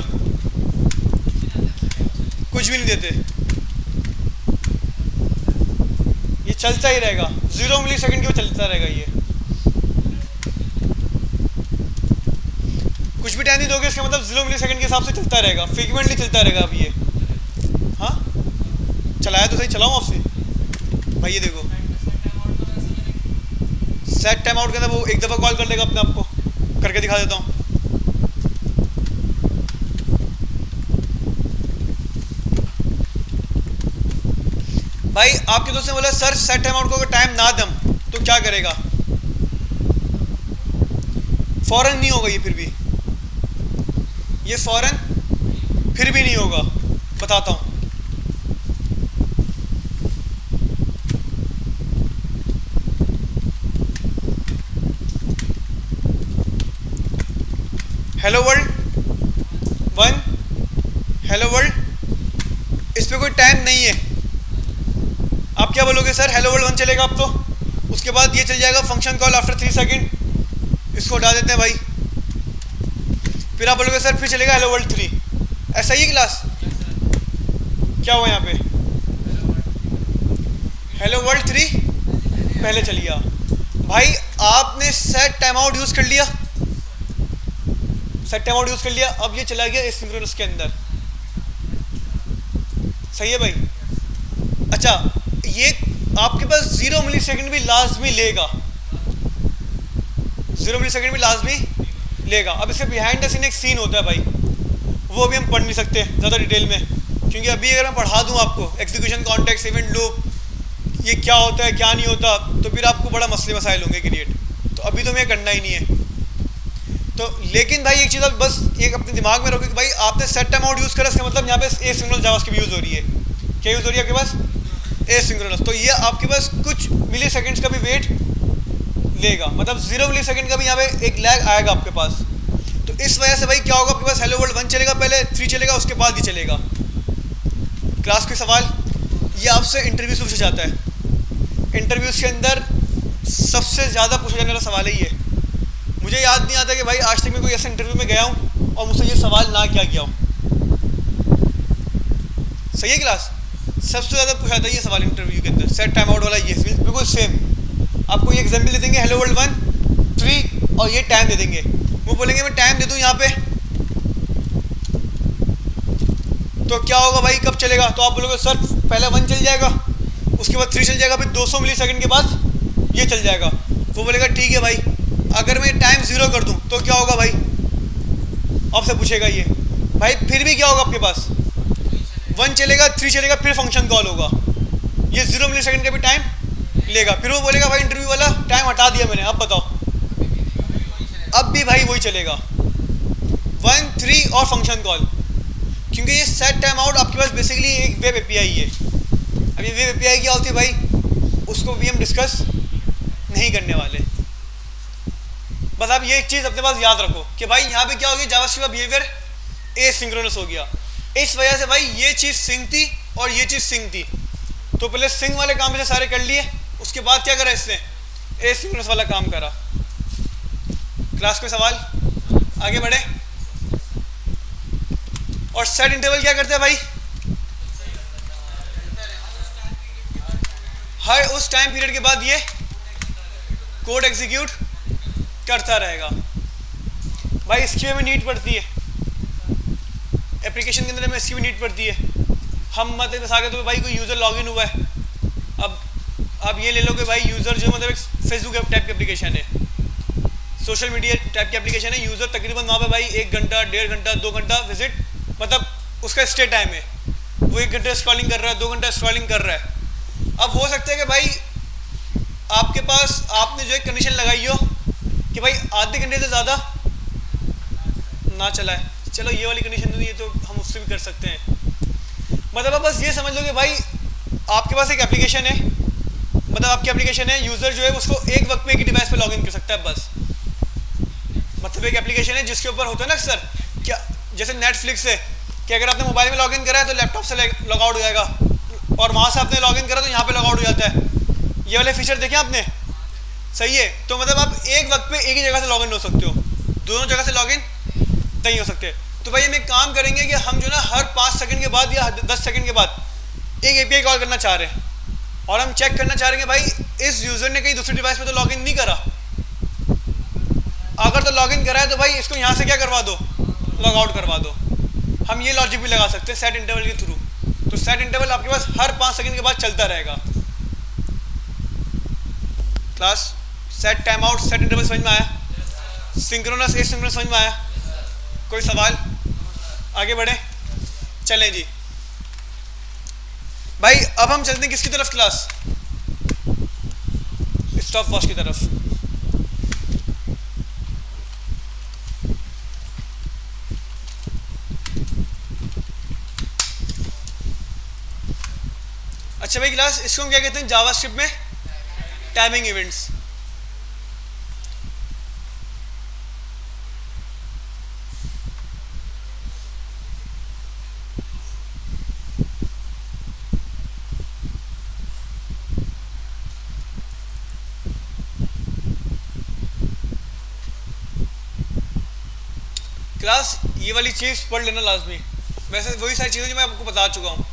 कुछ भी नहीं देते, ये चलता ही रहेगा। 0 मिली सेकंड के बाद चलता रहेगा। ये कुछ भी टाइम नहीं दोगे इसका मतलब 0 मिली सेकंड के हिसाब से चलता रहेगा, फ्रीक्वेंटली चलता रहेगा। अब ये हाँ चलाया तो सही, चलाऊं आपसे? भाई ये देखो, सेट टाइम आउट के अंदर वो एक दफ़ा कॉल कर लेगा अपने आप को, करके दिखा देता हूँ। भाई आपके दोस्त ने बोला सर सेट टाइम आउट को अगर टाइम ना दम तो क्या करेगा? फौरन नहीं होगा ये, फिर भी ये फौरन फिर भी नहीं होगा। बताता हूँ। हेलो वर्ल्ड 1, हेलो वर्ल्ड, इस पे कोई टाइम नहीं है। आप क्या बोलोगे? सर हेलो वर्ल्ड 1 चलेगा अब तो, उसके बाद ये चल जाएगा फंक्शन कॉल आफ्टर 3 सेकंड, इसको हटा देते हैं भाई। फिर आप बोलोगे सर फिर चलेगा हेलो वर्ल्ड 3। ऐसा ही है क्लास? क्या हुआ यहाँ पे? हेलो वर्ल्ड 3 पहले चल गया। भाई आपने सेट टाइम आउट यूज कर लिया, सेट टाइम आउट यूज कर लिया, अब ये चला गया एसिंक्रोनस के अंदर। सही है भाई? अच्छा, ये आपके पास 0 मिली सेकेंड भी लाजमी लेगा, 0 मिली सेकेंड भी लाजमी लेगा। अब इसके बिहाइंड द सीन एक सीन होता है भाई, वो भी हम पढ़ नहीं सकते ज़्यादा डिटेल में, क्योंकि अभी अगर मैं पढ़ा दूँ आपको एग्जीक्यूशन कॉन्टेक्स्ट, इवेंट लूप, ये क्या होता है क्या नहीं होता, तो फिर आपको बड़ा मसले मसाइल होंगे क्रिएट। तो अभी तो मैं करना ही नहीं है। तो लेकिन भाई एक चीज़ आप बस एक अपने दिमाग में रखो कि भाई आपने सेट टाइम आउट यूज़ करा, इसका मतलब यहाँ पे एसिंक्रोनस जावास्क्रिप्ट यूज़ हो रही है। क्या यूज़ हो रही है आपके पास? एसिंक्रोनस। तो ये आपके पास कुछ मिली सेकेंड्स का भी वेट लेगा, मतलब 0 मिली सेकेंड का भी यहाँ पे एक लैग आएगा आपके पास। तो इस वजह से भाई क्या होगा, आपके पास हेलो वर्ल्ड 1 चलेगा, पहले 3 चलेगा, उसके बाद ही चलेगा। क्लास के सवाल ये आपसे इंटरव्यू से पूछा जाता है। इंटरव्यूज़ के अंदर सबसे ज़्यादा पूछा जाने वाला सवाल ही है। मुझे याद नहीं आता कि भाई आज तक मैं कोई ऐसे इंटरव्यू में गया हूँ और मुझसे ये सवाल ना क्या किया हूँ। सही है क्लास? सबसे ज़्यादा पूछा जाता है ये सवाल इंटरव्यू के अंदर, सेट टाइम आउट वाला। ये बिल्कुल सेम आपको ये एग्जाम्पल दे देंगे, हेलो वर्ल्ड 1 3 और ये टाइम दे देंगे। वो बोलेंगे मैं टाइम दे दूँ यहाँ पे, तो क्या होगा भाई, कब चलेगा? तो आप बोलोगे सर पहले 1 चल जाएगा, उसके बाद 3 चल जाएगा, फिर 200 मिली सेकेंड के बाद ये चल जाएगा। वो बोलेगा ठीक है भाई, अगर मैं टाइम 0 कर दूं तो क्या होगा भाई? आपसे पूछेगा ये भाई, फिर भी क्या होगा आपके पास? 1 चलेगा, 3 चलेगा, फिर फंक्शन कॉल होगा। ये 0 मिली सेकेंड का भी टाइम लेगा, फिर वो बोलेगा भाई इंटरव्यू वाला टाइम हटा दिया मैंने, अब बताओ, अब भी भाई वही चलेगा 1 3 और फंक्शन कॉल, क्योंकि ये सेट टाइम आउट आपके पास बेसिकली एक वेब एपीआई है। अब ये वेब एपीआई क्या होती है भाई, उसको भी हम डिस्कस नहीं करने वाले, बस आप ये एक चीज़ अपने पास याद रखो कि भाई यहाँ पे क्या हो गया, जावास्क्रिप्ट का बिहेवियर एसिंक्रोनस हो गया, इस वजह से भाई ये चीज़ सिंक थी और ये चीज़ सिंक थी, तो पहले सिंक वाले काम से सारे कर लिए, उसके बाद क्या करा इसने, एसिंक्रोनस वाला काम करा। क्लास में सवाल, आगे बढ़े। और सेट इंटरवल क्या करते हैं भाई, हर उस टाइम पीरियड के बाद ये कोड एग्जीक्यूट करता रहेगा। भाई इसकी हमें नीड पड़ती है, एप्लीकेशन के अंदर हमें इसकी भी नीड पड़ती है। हम मतलब बस आगे तो भाई कोई यूज़र लॉगिन हुआ है, अब ये ले लो कि भाई यूज़र जो मतलब एक फेसबुक टाइप की एप्लीकेशन है, सोशल मीडिया टाइप की एप्लीकेशन है, यूज़र तकरीबन वहाँ पे भाई 1 घंटा 1.5 घंटा 2 घंटा विजिट, मतलब उसका स्टे टाइम है, वो 1 घंटा स्क्रॉलिंग कर रहा है, 2 घंटा स्क्रॉलिंग कर रहा है। अब हो सकता है कि भाई आपके पास आपने जो एक कंडीशन लगाई हो कि भाई आधे घंटे से ज़्यादा ना चला है, चलो ये वाली कंडीशन तो ये तो हम उससे भी कर सकते हैं, मतलब आप बस ये समझ लो कि भाई आपके पास एक एप्लीकेशन है, मतलब आपकी एप्लीकेशन है, यूज़र जो है उसको एक वक्त में एक ही डिवाइस पे लॉगिन कर सकता है बस, मतलब एक एप्लीकेशन है जिसके ऊपर होता है ना अक्सर क्या, जैसे नेटफ्लिक्स है कि अगर आपने मोबाइल में लॉगिन करा है तो लैपटॉप से लॉग आउट हो जाएगा, और वहाँ से आपने लॉगिन करा तो यहाँ पे लॉग आउट हो जाता है, ये वाले फीचर देखे आपने, सही है। तो मतलब आप एक वक्त पे एक ही जगह से लॉगिन हो सकते हो, दोनों जगह से लॉगिन नहीं हो सकते। तो भाई हम एक काम करेंगे कि हम जो ना हर 5 सेकंड के बाद या 10 सेकंड के बाद एक एपीआई कॉल करना चाह रहे हैं, और हम चेक करना चाह रहे हैं कि भाई इस यूज़र ने कहीं दूसरी डिवाइस पे तो लॉगिन नहीं करा, अगर तो लॉगिन करा है तो भाई इसको यहाँ से क्या करवा दो, लॉग आउट करवा दो। हम ये लॉजिक भी लगा सकते हैं सेट इंटरवल के थ्रू, तो सेट इंटरवल आपके पास हर 5 सेकंड के बाद चलता रहेगा। Class set time out set interval समझ में आया, सिंक्रोनस एसिंक्रोनस समझ में आया, कोई सवाल, आगे बढ़े, चलें जी भाई। अब हम चलते हैं किसकी तरफ, क्लास स्टॉप वॉच की तरफ। अच्छा भाई क्लास, इसको हम क्या कहते हैं जावास्क्रिप्ट में, टाइमिंग इवेंट्स। क्लास ये वाली चीज़ पढ़ लेना लाजमी, वैसे वही सारी चीज़ें जो मैं आपको बता चुका हूँ।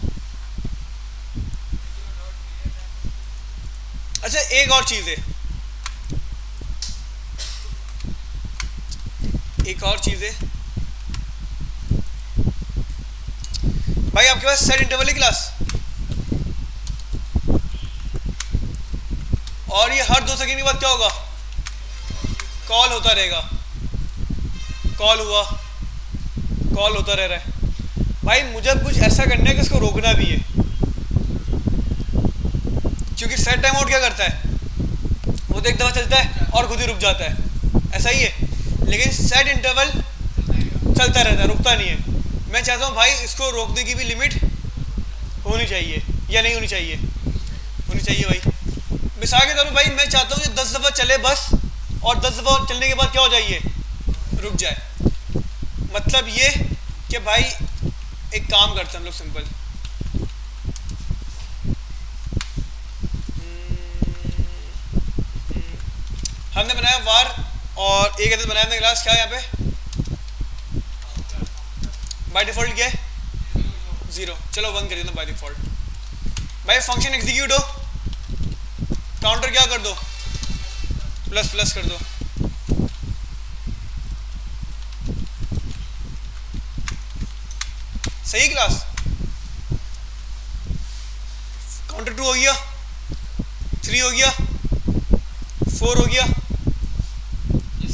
अच्छा एक और चीज़ है, एक और चीज़ है भाई, आपके पास सेट इंटरवल है क्लास, और ये हर 2 सेकंड के बाद क्या होगा, कॉल होता रहेगा, कॉल हुआ, कॉल होता रह रहा है। भाई मुझे कुछ ऐसा करना है कि इसको रोकना भी है, क्योंकि सेट टाइम आउट क्या करता है, वो तो एक दफ़ा चलता है और खुद ही रुक जाता है, ऐसा ही है, लेकिन सेट इंटरवल चलता रहता है, रुकता नहीं है। मैं चाहता हूँ भाई इसको रोकने की भी लिमिट होनी चाहिए, या नहीं होनी चाहिए, होनी चाहिए भाई। मिसाल के तौर पर भाई मैं चाहता हूँ कि 10 दफ़ा चले बस, और 10 दफ़ा चलने के बाद क्या हो जाइए, रुक जाए। मतलब ये कि भाई एक काम करते हैं हम लोग सिंपल, हमने बनाया वार और एक अदद बनाया हमने क्लास, क्या है यहाँ पे बाय डिफ़ॉल्ट क्या है 0, चलो 1 कर देना बाय डिफ़ॉल्ट। भाई फंक्शन एग्जीक्यूट हो, काउंटर क्या कर दो, ++ कर दो, सही क्लास। काउंटर 2 हो गया, 3 हो गया, 4 हो गया,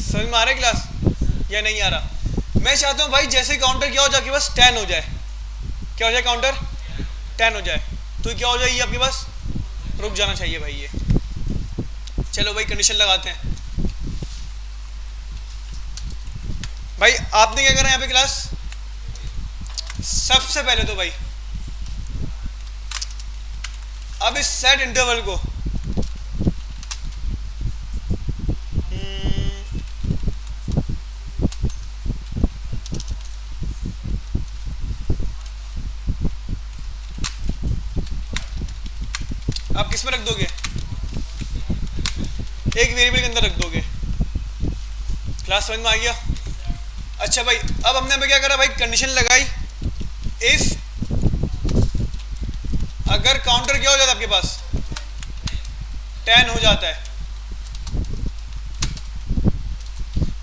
समझ में आ रहा है क्लास या नहीं आ रहा। मैं चाहता हूँ भाई जैसे काउंटर क्या हो जाए, आपके पास 10 हो जाए, क्या हो जाए, काउंटर 10 हो जाए, तो क्या हो जाए, ये आपके पास रुक जाना चाहिए भाई, ये चलो भाई कंडीशन लगाते हैं। भाई आपने क्या करा यहाँ पे क्लास, सबसे पहले तो भाई अब इस सेट इंटरवल को आप किस में रख दोगे, एक वेरिएबल के अंदर रख दोगे। क्लास समझ में आ गया। अच्छा भाई अब हमने हमें क्या करा भाई, कंडीशन लगाई इफ अगर काउंटर क्या हो जाता है आपके पास 10 हो जाता है,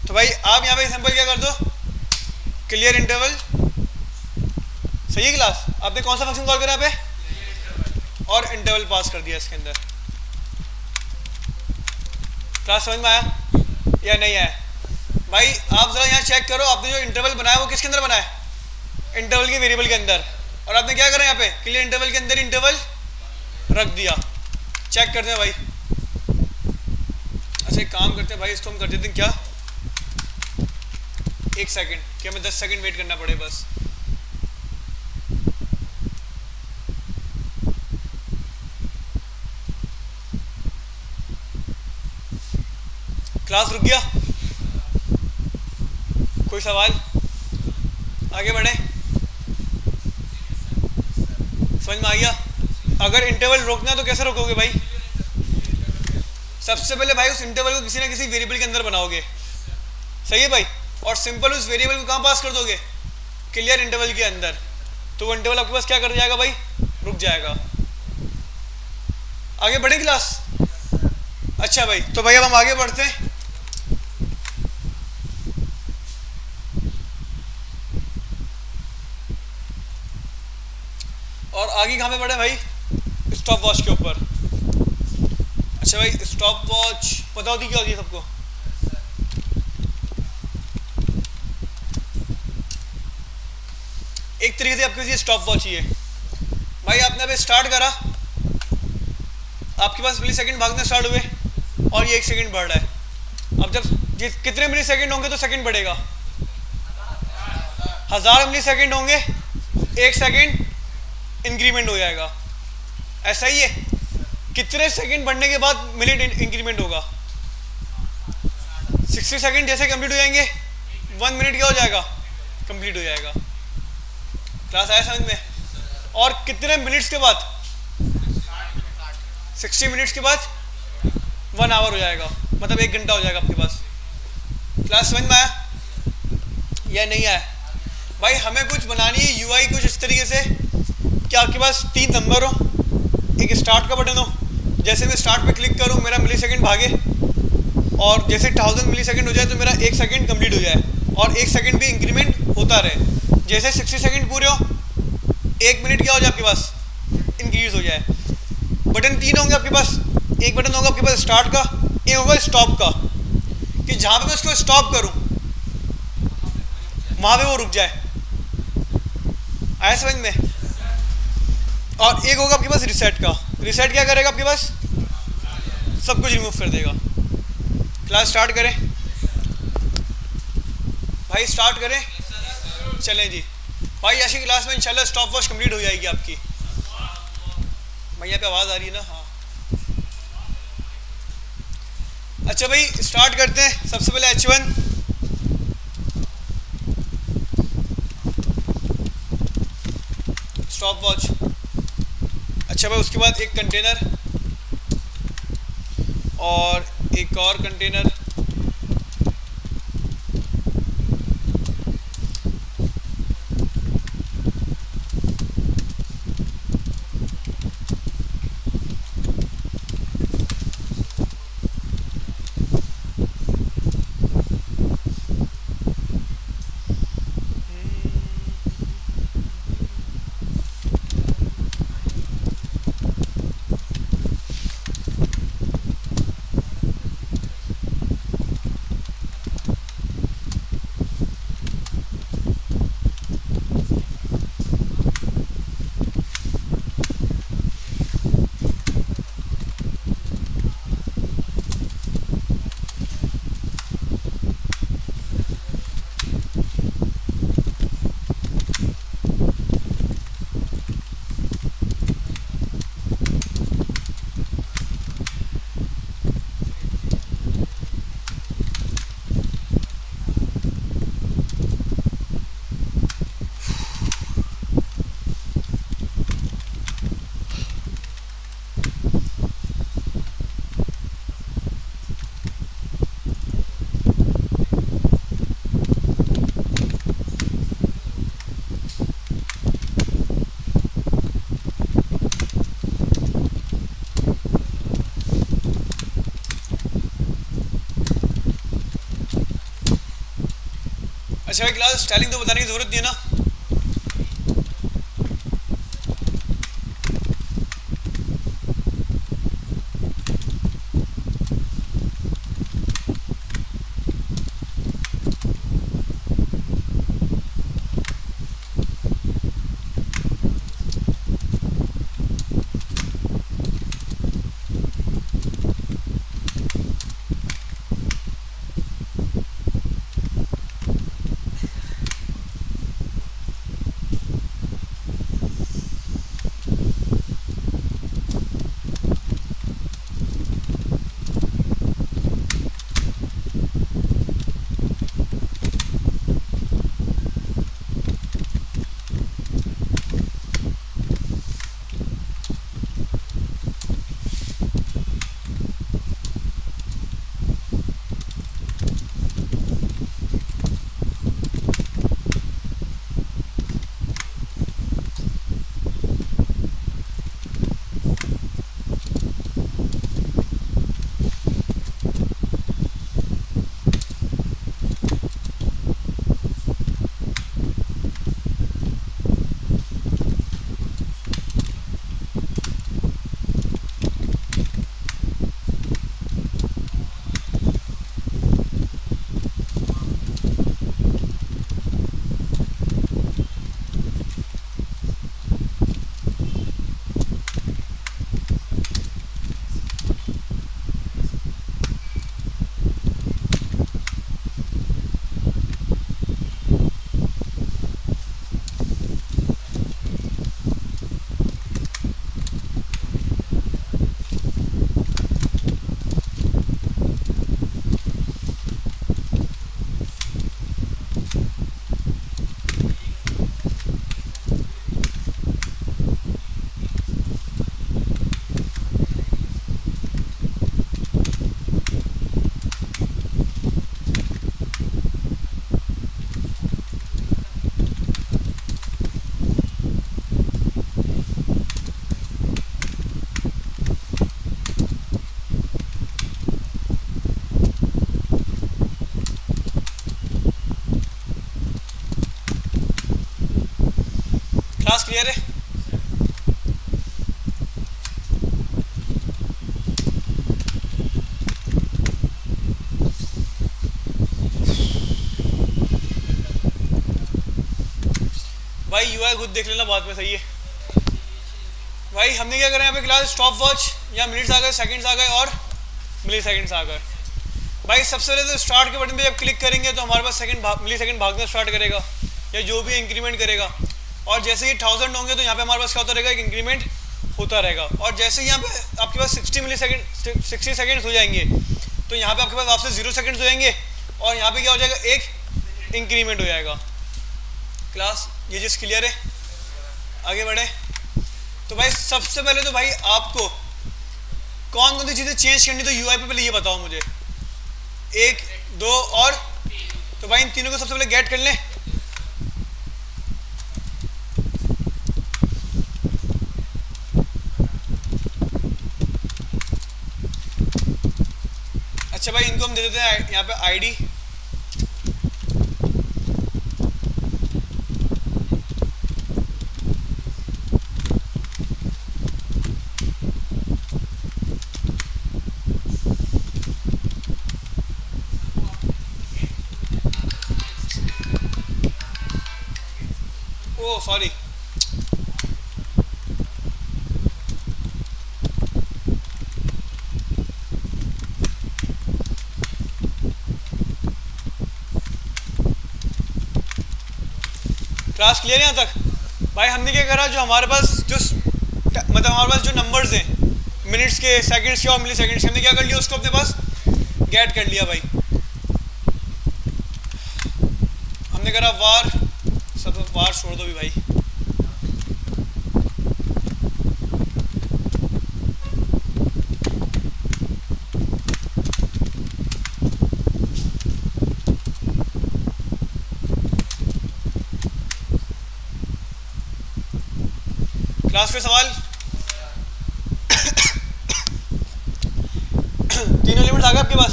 तो भाई आप यहाँ पे सिंपल क्या कर दो, क्लियर इंटरवल। सही है क्लास, आपने कौन सा फंक्शन कॉल करा यहाँ पे, और इंटरवल पास कर दिया इसके अंदर। क्लास समझ में आया या नहीं आया। भाई आप जरा यहाँ चेक करो, आपने जो इंटरवल बनाया वो किसके अंदर बनाया, इंटरवल के वेरिएबल के अंदर, और आपने क्या करा यहाँ पे क्लियर इंटरवल के अंदर इंटरवल रख दिया। चेक करते हैं भाई। अच्छा एक काम करते हैं भाई, इसको हम कर देते हैं क्या, 1 सेकंड, कि हमें 10 सेकंड वेट करना पड़े बस। क्लास रुक गया, कोई सवाल, आगे बढ़े, समझ में आ गया। अगर इंटरवल रोकना तो कैसे रोकोगे भाई, सबसे पहले भाई उस इंटरवल को किसी ना किसी वेरिएबल के अंदर बनाओगे। सही है भाई, और सिंपल उस वेरिएबल को कहाँ पास कर दोगे, क्लियर इंटरवल के अंदर, तो वो इंटरवल आपके पास क्या कर जाएगा भाई, रुक जाएगा। आगे बढ़े क्लास। अच्छा भाई तो भाई अब हम आगे बढ़ते हैं। और आगे कहाँ पे बढ़े भाई, स्टॉप वॉच के ऊपर। अच्छा भाई स्टॉप वॉच पता होती क्या होती है सबको, एक तरीके से आपके लिए स्टॉप वॉच ही है। भाई आपने अभी स्टार्ट करा, आपके पास मिली सेकेंड भागने स्टार्ट हुए और ये 1 सेकेंड बढ़ रहा है। अब जब कितने मिली सेकेंड होंगे तो सेकेंड बढ़ेगा, 1000 मिली सेकेंड होंगे 1 सेकेंड इंक्रीमेंट हो जाएगा। ऐसा ही है, कितने सेकंड बढ़ने के बाद मिनट इंक्रीमेंट होगा, 60 सेकंड जैसे कंप्लीट हो जाएंगे 1 मिनट क्या हो जाएगा, कंप्लीट हो जाएगा। क्लास आया समझ में। और कितने मिनट्स के बाद, 60 मिनट्स के बाद 1 आवर हो जाएगा, मतलब 1 घंटा हो जाएगा आपके पास। क्लास समझ में आया या नहीं आया। भाई हमें कुछ बनानी है यूआई कुछ इस तरीके से कि आपके पास 3 नंबर हो, एक स्टार्ट का बटन हो, जैसे मैं स्टार्ट पे क्लिक करूँ मेरा मिली सेकेंड भागे, और जैसे 1000 मिली सेकेंड हो जाए तो मेरा 1 सेकेंड कंप्लीट हो जाए, और 1 सेकेंड भी इंक्रीमेंट होता रहे। जैसे 60 सेकेंड पूरे हो 1 मिनट क्या हो जाए आपके पास, इंक्रीज हो जाए। बटन 3 होंगे आपके पास, एक बटन होगा आपके पास स्टार्ट का, एक होगा स्टॉप का, कि जहाँ पे मैं उसको स्टॉप करूँ वहाँ पे वो रुक जाए। आया समझ में। और एक होगा आपके पास रिसेट का, रिसेट क्या करेगा आपके पास, सब कुछ रिमूव कर देगा। क्लास स्टार्ट करें भाई, स्टार्ट करें, चलें जी भाई। ऐसी क्लास में इंशाल्लाह स्टॉप वॉच कंप्लीट हो जाएगी आपकी। भैया पे आवाज़ आ रही है ना, हाँ। अच्छा भाई स्टार्ट करते हैं। सबसे पहले H1, स्टॉप वॉच। अच्छा भाई उसके बाद एक कंटेनर और एक और कंटेनर, अच्छा भाई क्लास स्टाइलिंग तो बताने की ज़रूरत नहीं है ना। क्लास क्लियर है? भाई यूआई खुद देख लेना बाद में, सही है भाई। हमने क्या करा यहाँ पे क्लास, स्टॉप वॉच, या मिनट्स आ गए, सेकंड्स आ गए और मिली सेकंड्स आ गए। भाई सबसे पहले तो स्टार्ट के बटन पे जब क्लिक करेंगे तो हमारे पास मिली सेकंड भागना स्टार्ट करेगा या जो भी इंक्रीमेंट करेगा। और जैसे ही 1000 होंगे तो यहाँ पे हमारे पास क्या होता रहेगा, एक इंक्रीमेंट होता रहेगा। और जैसे ही यहाँ पे आपके पास 60 सेकंड्स हो जाएंगे तो यहाँ पे आपके पास वापस 0 सेकंड्स हो जाएंगे और यहाँ पे क्या हो जाएगा, एक इंक्रीमेंट हो जाएगा। क्लास ये चीज़ क्लियर है? आगे बढ़े तो भाई सबसे पहले तो भाई आपको कौन कौन सी चीज़ें चेंज करनी, तो यूआई पे पहले ये बताओ मुझे, 1 2 और, तो भाई इन तीनों को सबसे पहले गेट कर लें। अच्छा भाई इनको हम दे देते हैं यहाँ पे आईडी। ओ सॉरी, क्लास क्लियर है यहाँ तक? भाई हमने क्या करा, जो हमारे पास हमारे पास जो नंबर्स हैं मिनट्स के, सेकंड्स के और मिली सेकंड्स के, हमने क्या कर लिया, उसको अपने पास गेट कर लिया भाई। हमने करा वार, सब वार छोड़ दो भी भाई। क्लास पे सवाल? तीन एलिमेंट्स आ गए आपके पास।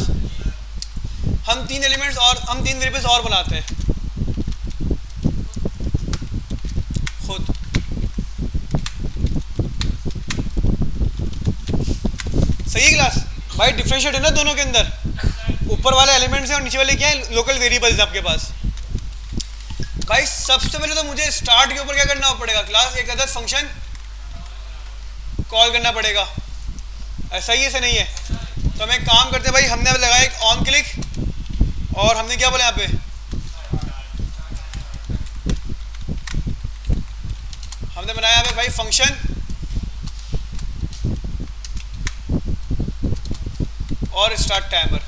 हम तीन एलिमेंट्स और हम तीन वेरिएबल्स और बनाते हैं। सही है क्लास? भाई डिफरेंशिएट है ना दोनों के अंदर, ऊपर वाले एलिमेंट्स हैं और नीचे वाले क्या है, लोकल वेरिएबल्स आपके पास। भाई सबसे पहले तो मुझे स्टार्ट के ऊपर क्या करना पड़ेगा क्लास, एक अदर फंक्शन कॉल करना पड़ेगा। ऐसा ही ऐसा नहीं है? तो हम एक काम करते हैं भाई, हमने अब लगाया एक ऑन क्लिक और हमने क्या बोला यहाँ पे, हमने बनाया यहाँ पे भाई फंक्शन और स्टार्ट टाइमर।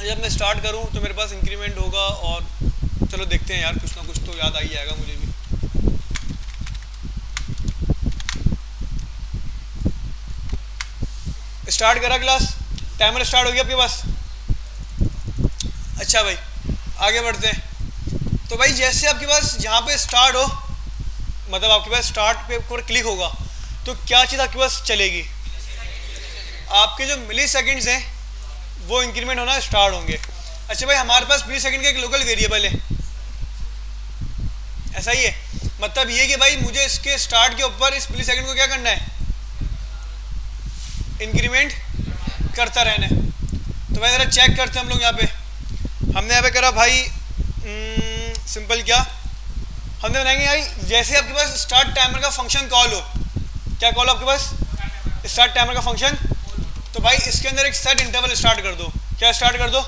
जब मैं स्टार्ट करूँ तो मेरे पास इंक्रीमेंट होगा और चलो देखते हैं यार, कुछ ना कुछ तो याद आ ही जाएगा मुझे भी। स्टार्ट करा क्लास, टाइमर स्टार्ट हो गया आपके पास। अच्छा भाई आगे बढ़ते हैं। तो भाई जैसे आपके पास जहाँ पे स्टार्ट हो, मतलब आपके पास स्टार्ट पे ऊपर क्लिक होगा तो क्या चीज़ आपके पास चलेगी, आपके जो मिली सेकेंड्स हैं वो इंक्रीमेंट होना स्टार्ट होंगे। अच्छा भाई हमारे पास मिली सेकेंड का एक लोकल वेरिएबल है, ऐसा ही है? मतलब ये कि भाई मुझे इसके स्टार्ट के ऊपर इस मिली सेकेंड को क्या करना है, इंक्रीमेंट करता रहना है। तो भाई ज़रा चेक करते हैं हम लोग यहाँ पे। हमने यहाँ पे करा भाई सिंपल, क्या हमने बनाएंगे भाई, जैसे आपके पास स्टार्ट टाइमर का फंक्शन कॉल हो, क्या कॉल हो आपके पास, स्टार्ट टाइमर का फंक्शन, तो भाई इसके अंदर एक सेट इंटरवल स्टार्ट कर दो। क्या स्टार्ट कर दो,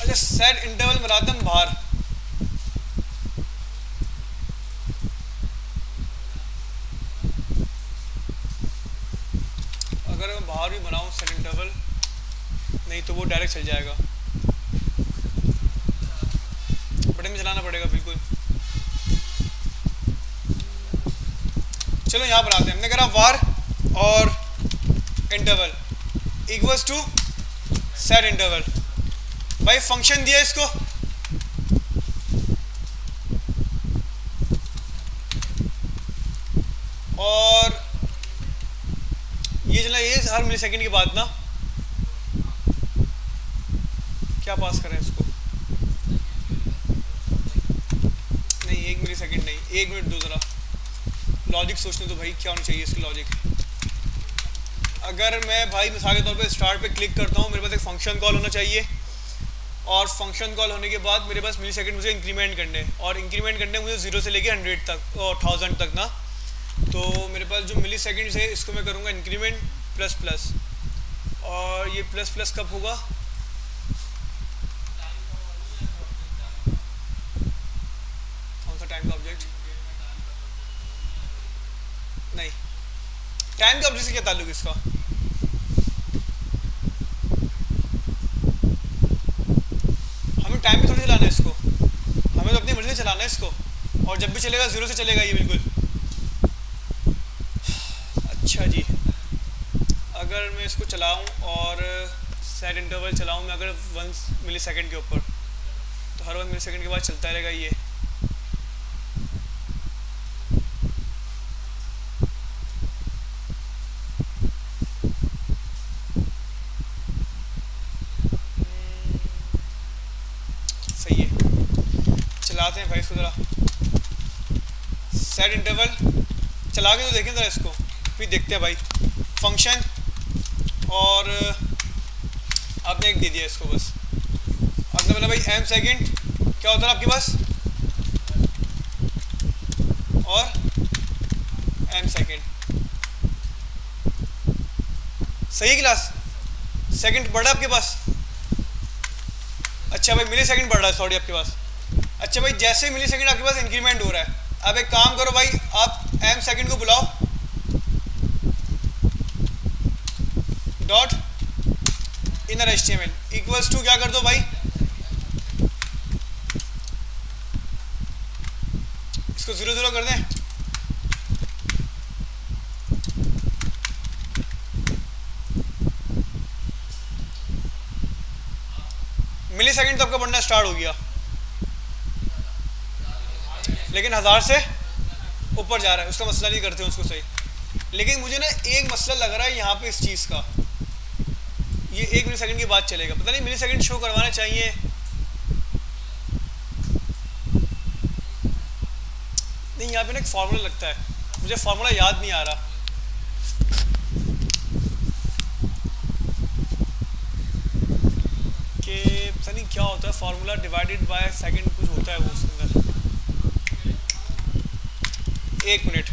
अच्छा सेट इंटरवल मरादम बाहर, अगर मैं बाहर भी बनाऊँ सेट इंटरवल, नहीं तो वो डायरेक्ट चल जाएगा, बटन में चलाना पड़ेगा बिल्कुल। चलो यहाँ पर आते हैं, हमने करा वार और interval equals to set interval. भाई फंक्शन दिया इसको, और ये चला, ये हर मिली सेकेंड के बाद ना क्या पास करें इसको, नहीं 1 मिली सेकेंड नहीं, 1 मिनट दो ज़रा लॉजिक सोचने तो भाई क्या होना चाहिए इसकी लॉजिक। अगर मैं भाई मिसाल के तौर पे स्टार्ट पे क्लिक करता हूँ, मेरे पास एक फंक्शन कॉल होना चाहिए और फंक्शन कॉल होने के बाद मेरे पास मिली सेकेंड मुझे इंक्रीमेंट करने, और इंक्रीमेंट करने मुझे 0 से लेके 100 तक और 1000 तक ना। तो मेरे पास जो मिली सेकेंड्स है इसको मैं करूँगा इंक्रीमेंट प्लस प्लस, और ये प्लस प्लस कब होगा, कौन सा टाइम का ऑब्जेक्ट, नहीं टाइम के ऑब्जेक्ट से क्या ताल्लुक इसका, हमें टाइम पे थोड़ी चलाना है इसको, हमें तो अपनी मर्जी से चलाना है इसको, और जब भी चलेगा 0 से चलेगा ये बिल्कुल। अच्छा जी, अगर मैं इसको चलाऊं और सेट इंटरवल चलाऊं मैं अगर 1 मिली सेकेंड के ऊपर, तो हर 1 मिली सेकेंड के बाद चलता रहेगा ये। चलाते हैं भाई इसको ज़रा, सेट इंटरवल चला के तो देखें ज़रा इसको, फिर देखते हैं भाई फंक्शन, और आपने एक दे दिया इसको बस, आपने बोला भाई m सेकेंड क्या होता है आपके पास, और m सेकेंड, सही क्लास, सेकेंड बढ़ रहा है आपके पास। अच्छा भाई मिली सेकेंड बढ़ रहा है, सॉरी आपके पास। अच्छा भाई जैसे मिली सेकेंड आपके पास इंक्रीमेंट हो रहा है, अब एक काम करो भाई, आप m सेकेंड को बुलाओ, dot inner HTML equals to क्या कर दो भाई, इसको 0 0 कर दें, मिली सेकेंड तो आपका बढ़ना स्टार्ट हो गया, लेकिन 1000 से ऊपर जा रहा है, उसका मसला नहीं करते हैं उसको सही। लेकिन मुझे ना एक मसला लग रहा है यहाँ पे इस चीज़ का, ये 1 मिली सेकेंड के बाद चलेगा, पता नहीं मिली सेकेंड शो करवाना चाहिए, नहीं यहाँ पे ना एक फॉर्मूला लगता है, मुझे फार्मूला याद नहीं आ रहा। कि पता नहीं क्या होता है, फार्मूला डिवाइडेड बाय सेकंड कुछ होता है वो उसके अंदर। एक मिनट,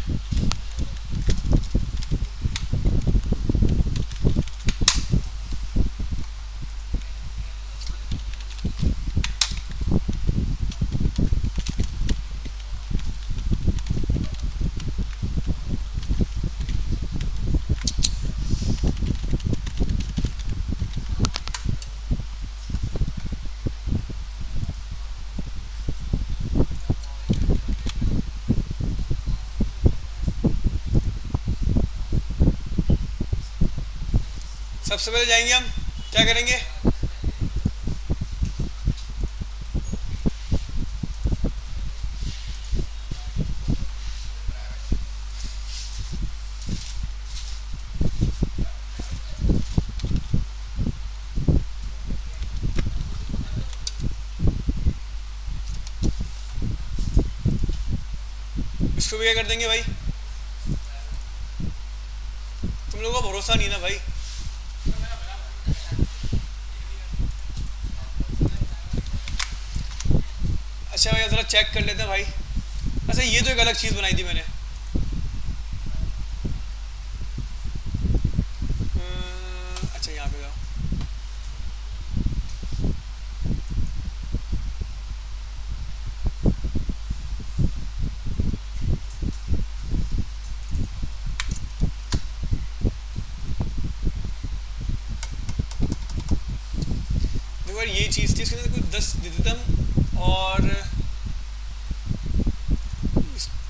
सबसे पहले जाएंगे हम क्या करेंगे, इसको भी क्या कर देंगे भाई। तुम लोगों का भरोसा नहीं ना भाई। अच्छा भाई ज़रा चेक कर लेते हैं भाई। अच्छा ये तो एक अलग चीज़ बनाई थी मैंने। अच्छा यहाँ पे जाओ। देखो यार ये चीज़ थी, इसके अंदर कुछ 10 दे देता हम। और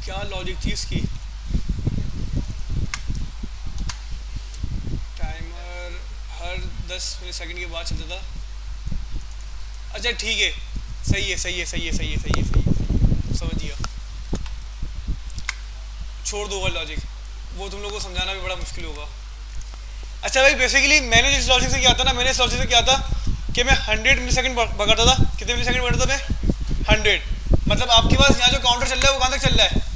क्या लॉजिक थी इसकी, टाइमर हर 10 मिली सेकंड के बाद चलता था। अच्छा ठीक है, सही है सही है सही है सही है सही है सही है, समझ गया। छोड़ दो वो लॉजिक, वो तुम लोगों को समझाना भी बड़ा मुश्किल होगा। अच्छा भाई बेसिकली मैंने जिस लॉजिक से किया था ना, मैंने इस लॉजिक से किया था कि मैं 100 मिली सेकेंड पकड़ता था। कितने मिली सेकेंड पकड़ता मैं? 100। मतलब आपके पास यहाँ जो काउंटर चल रहा है वो कहाँ तक चल रहा है?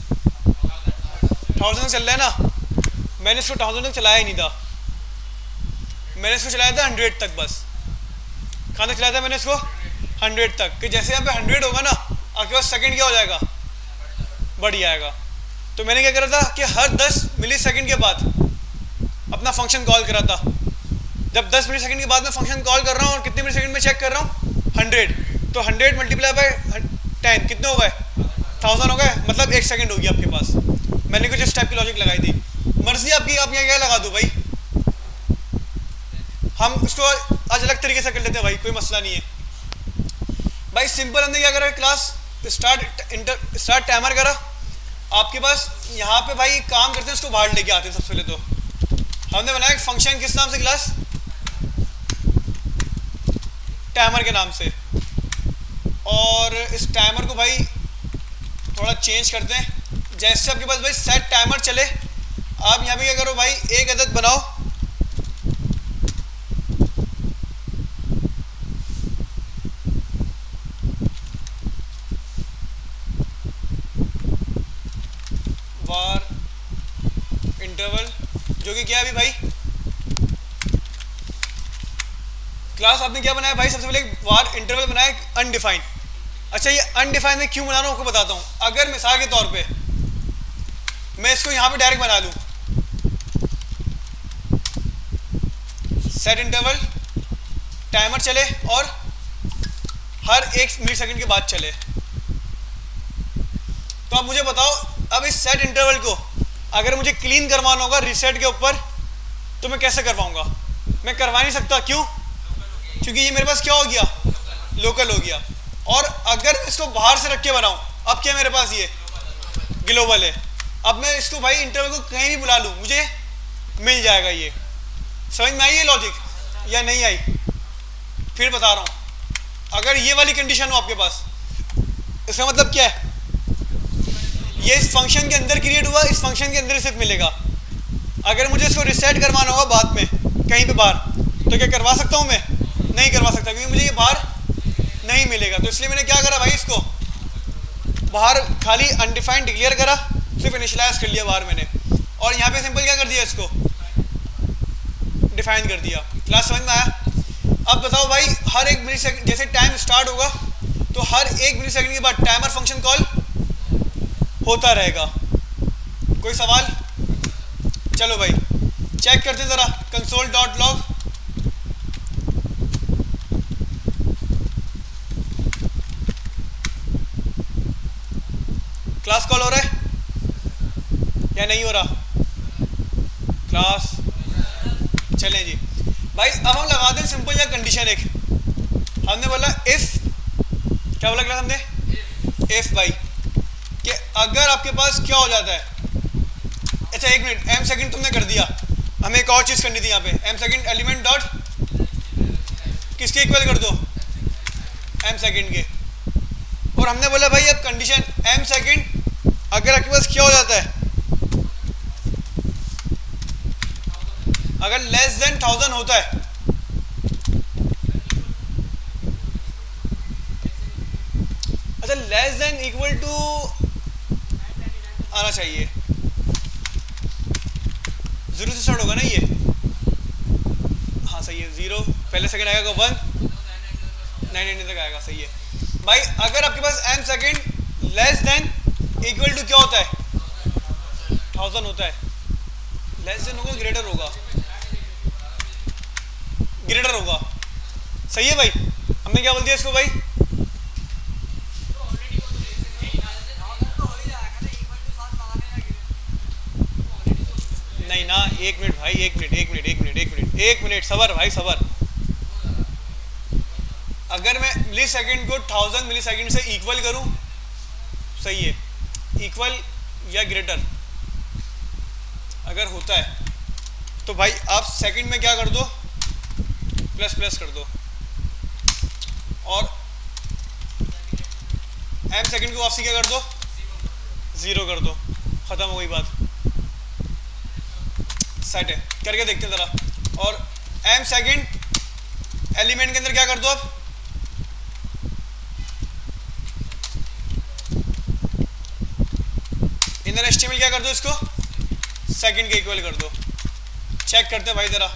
1000 तक चल रहा है ना। मैंने इसको 1000 तक चलाया ही नहीं था, मैंने इसको चलाया था 100 तक बस। कहाँ तक चलाया था मैंने इसको? 100 तक। कि जैसे यहाँ पे 100 होगा ना, आपके पास सेकंड क्या हो जाएगा? बढ़ जाएगा। तो मैंने क्या करा था कि हर 10 मिली सेकेंड के बाद अपना फंक्शन कॉल करा था। जब 10 मिली सेकेंड के बाद मैं फंक्शन कॉल कर रहा हूँ और कितने मिली सेकेंड में चेक कर रहा हूँ? 100। तो 100 मल्टीप्लाई बाय 10 कितने हो गए? 1000 हो गए। मतलब 1 सेकंड होगी आपके पास। मैंने कुछ इस टाइप की लॉजिक लगाई थी। मर्जी आपकी, आप यहाँ क्या लगा दो भाई, हम इसको आज अलग तरीके से कर लेते हैं भाई, कोई मसला नहीं है भाई। सिंपल हमने क्या करा, क्लास स्टार्ट टाइमर करा। आपके पास यहाँ पे भाई काम करते हैं, उसको बाहर लेके आते हैं। सबसे पहले तो हमने बनाया एक फंक्शन, किस नाम से? क्लास टाइमर के नाम से। और इस टाइमर को भाई थोड़ा चेंज करते हैं। जैसे आपके पास भाई सेट टाइमर चले, आप यहाँ पे क्या करो भाई, एक अदद बनाओ। वार इंटरवल, जो कि क्या है अभी भाई क्लास आपने क्या बनाया भाई? सबसे पहले एक वार इंटरवल बनाया अनडिफाइंड। अच्छा ये अनडिफाइंड में क्यों बना रहा हूँ आपको बताता हूँ। अगर मिसाल के तौर पे मैं इसको यहाँ पे डायरेक्ट बना लूँ, सेट इंटरवल टाइमर चले और हर 1 मिली सेकेंड के बाद चले, तो अब मुझे बताओ, अब इस सेट इंटरवल को अगर मुझे क्लीन करवाना होगा रीसेट के ऊपर, तो मैं कैसे करवाऊंगा? मैं करवा नहीं सकता। क्यों? क्योंकि ये मेरे पास क्या हो गया? लोकल हो गया। और अगर इसको बाहर से रख के बनाऊं, अब क्या मेरे पास ये ग्लोबल है। अब मैं इसको भाई इंटरवल को कहीं भी बुला लूं, मुझे मिल जाएगा। ये समझ में आई ये लॉजिक या नहीं आई? फिर बता रहा हूं, अगर ये वाली कंडीशन हो आपके पास, इसका मतलब क्या है? ये इस फंक्शन के अंदर क्रिएट हुआ, इस फंक्शन के अंदर सिर्फ मिलेगा। अगर मुझे इसको रिसेट करवाना होगा बाद में कहीं पे बाहर, तो क्या करवा सकता हूँ मैं? नहीं करवा सकता, क्योंकि मुझे ये बाहर नहीं मिलेगा। तो इसलिए मैंने क्या करा भाई, इसको बाहर खाली अनडिफाइंड डिक्लेयर करा सिर्फ इनिशियलाइज कर लिया बाहर मैंने, और यहाँ पे सिंपल क्या कर दिया, इसको डिफाइन कर दिया। क्लास समझ में आया? अब बताओ भाई, हर एक मिली सेकंड जैसे टाइम स्टार्ट होगा तो हर एक मिली सेकंड के बाद टाइमर फंक्शन कॉल होता रहेगा। कोई सवाल? चलो भाई चेक करते हैं ज़रा console dot log. Class call हो रहा है या नहीं हो रहा? क्लास चलें जी भाई। अब हम लगाते हैं सिंपल या कंडीशन एक। हमने बोला इफ, क्या बोला क्लास हमने? इफ भाई कि अगर आपके पास क्या हो जाता है, अच्छा एक मिनट, एम सेकंड तुमने कर दिया, हमें एक और चीज़ करनी थी यहाँ पे। एम सेकंड एलिमेंट डॉट किसके इक्वल कर दो, एम सेकंड के। और हमने बोला भाई अब कंडीशन एम सेकंड अगर आपके पास क्या हो जाता है, अगर लेस देन 1000 होता है, अच्छा लेस देन इक्वल टू आना चाहिए, जीरो से स्टार्ट होगा ना ये, हाँ सही है, जीरो पहले सेकंड आएगा 1 9 तक आएगा, सही है भाई। अगर आपके पास M second less than equal to क्या होता है, 1000 होता है, लेस देन होगा ग्रेटर होगा, ग्रेटर होगा, सही है भाई। हमने क्या बोल दिया इसको भाई, नहीं ना, एक मिनट भाई, एक मिनट सबर भाई सबर। अगर मैं मिली सेकेंड को 1000 मिली सेकेंड से इक्वल करूं, सही है, इक्वल या ग्रेटर अगर होता है तो भाई आप सेकंड में क्या कर दो, प्लस प्लस कर दो, और एम सेकंड को वापसी क्या कर दो, 0 कर दो, खत्म हो गई बात, सेट है। करके देखते हैं जरा। और एम सेकंड एलिमेंट के अंदर क्या कर दो, अब इनर एस्टिमेट क्या कर दो, इसको सेकंड के इक्वल कर दो। चेक करते हैं भाई जरा।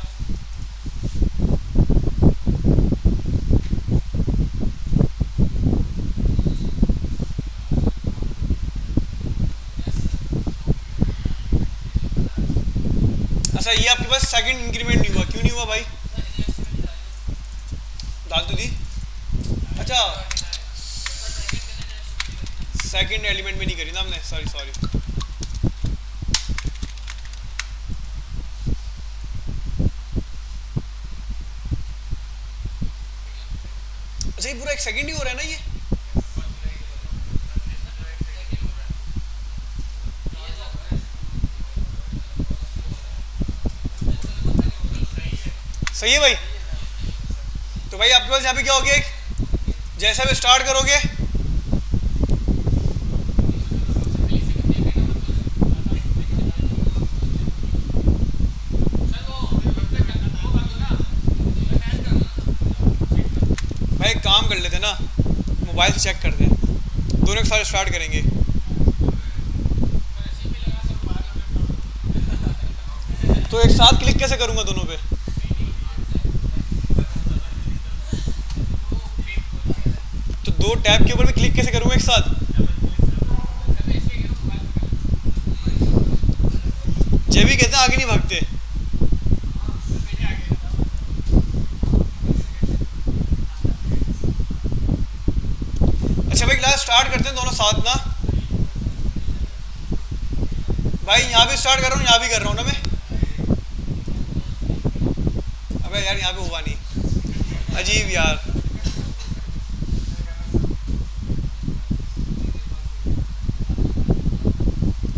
अच्छा ये आपके पास सेकंड इंक्रीमेंट नहीं हुआ, क्यों नहीं हुआ भाई? डाल तो दी, अच्छा सेकंड एलिमेंट में नहीं करी ना हमने, सॉरी। अच्छा ये पूरा एक सेकंड ही हो रहा है ना, ये सही है भाई। तो भाई आपके पास यहाँ पे क्या हो गया, एक जैसा भी स्टार्ट करोगे भाई, काम कर लेते ना, मोबाइल से चेक करते हैं, दोनों के साथ स्टार्ट करेंगे। तो एक साथ क्लिक कैसे करूंगा दोनों पे? तो दो टैब के ऊपर मैं क्लिक कैसे करूंगा एक साथ? जब भी कहते हैं आगे नहीं भागते। अच्छा भाई क्लास स्टार्ट करते हैं दोनों साथ ना। भाई यहाँ भी स्टार्ट कर रहा हूँ, यहाँ भी कर रहा हूँ ना मैं। अबे यार यहाँ पे हुआ नहीं, अजीब यार।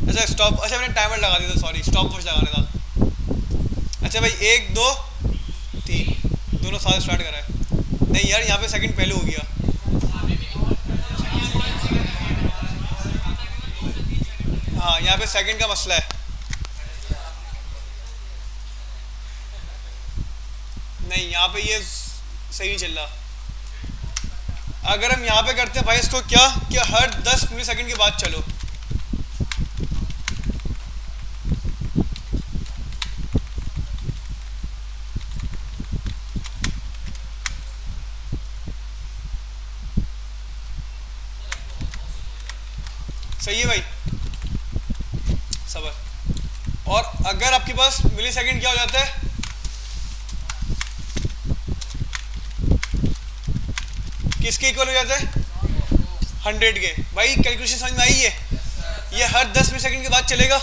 अच्छा स्टॉप, अच्छा मैंने टाइमर लगा दिया था, सॉरी स्टॉप वॉच लगाने था। अच्छा भाई 1 2 3 दोनों साथ स्टार्ट करा है। नहीं यार यहाँ पे सेकंड पहले हो गया। हाँ यहाँ पे सेकंड का मसला है। नहीं यहाँ पे ये सही नहीं चल रहा। अगर हम यहाँ पे करते हैं भाई इसको क्या कि हर 10 मिली सेकंड के बाद चलो, सही है भाई, सबर। और अगर आपके पास मिली सेकेंड क्या हो जाता है, किसके इक्वल हो जाता है, 100 के। भाई कैलकुलेशन समझ में आई है, ये हर 10 मिली सेकेंड के बाद चलेगा,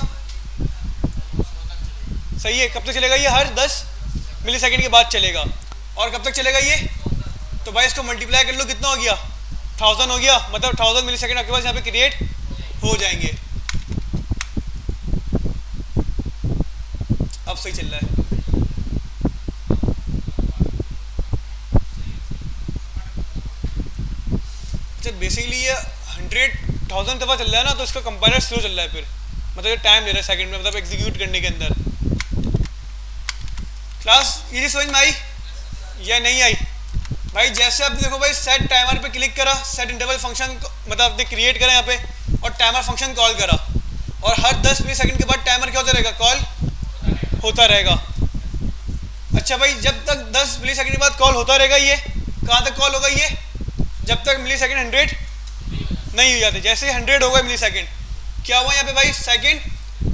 सही है। कब तक चलेगा ये, हर 10 मिली सेकेंड के बाद चलेगा। और कब तक चलेगा ये, तो भाई इसको मल्टीप्लाई कर लो, कितना हो गया, 1000 हो गया, मतलब 1000 मिली सेकेंड आपके पास यहाँ पे क्रिएट हो जाएंगे। अब सही चल रहा है। बेसिकली ये 100,000 दफ़ा चल रहा है ना, तो इसका कंपाइलर स्लो चल रहा है, फिर मतलब ये टाइम ले रहा है सेकंड में, मतलब एग्जीक्यूट करने के अंदर। क्लास ये चीज़ समझ में आई या नहीं आई? भाई जैसे आपने देखो भाई सेट टाइमर पे क्लिक करा, सेट इंटरवल फंक्शन मतलब आपने क्रिएट करा यहाँ पे, और टाइमर फंक्शन कॉल करा, और हर 10 मिली सेकेंड के बाद टाइमर क्या होता रहेगा, कॉल होता रहेगा। अच्छा भाई जब तक 10 मिली सेकेंड के बाद कॉल होता रहेगा, ये कहाँ तक कॉल होगा, ये जब तक मिली सेकेंड 100 नहीं हो जाते। जैसे 100 हो गए मिली सेकेंड, क्या हुआ यहाँ पे भाई, सेकेंड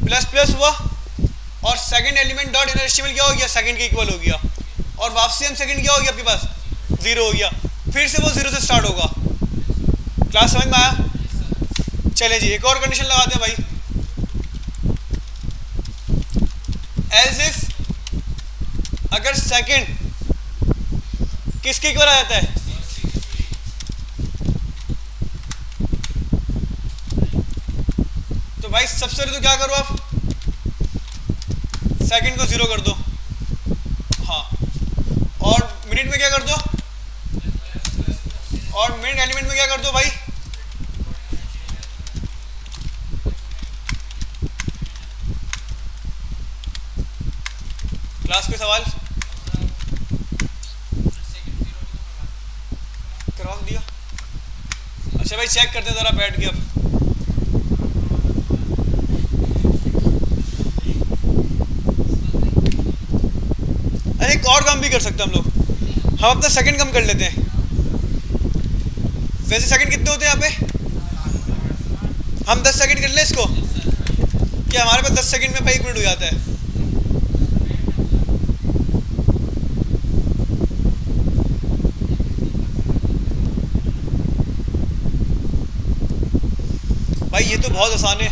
प्लस प्लस हुआ, और second element dot inner estimate क्या हो गया, सेकेंड के इक्वल हो गया, और वापसी हम सेकेंड क्या हो गया आपके पास, 0 हो गया, फिर से वो 0 से स्टार्ट होगा। क्लास समझ में आया? चले जी एक और कंडीशन लगाते हैं भाई, एज इफ अगर सेकेंड किसके इक्वल आ जाता है, तो भाई सबसे पहले तो क्या करो आप, सेकंड को 0 कर दो, हाँ, और मिनट में क्या कर दो, और मिनट एलिमेंट में क्या कर दो भाई, क्लास पे सवाल करवा दिया। अच्छा भाई चेक करते हैं जरा बैठ के, अब एक और काम भी कर सकते हैं हम लोग, हम अपना सेकंड कम कर लेते हैं। वैसे सेकंड कितने होते हैं यहाँ पे, हम 10 सेकंड कर ले इसको, क्या हमारे पास 10 सेकंड में भाई 1 मिनट हो जाता है। भाई ये तो बहुत आसान है,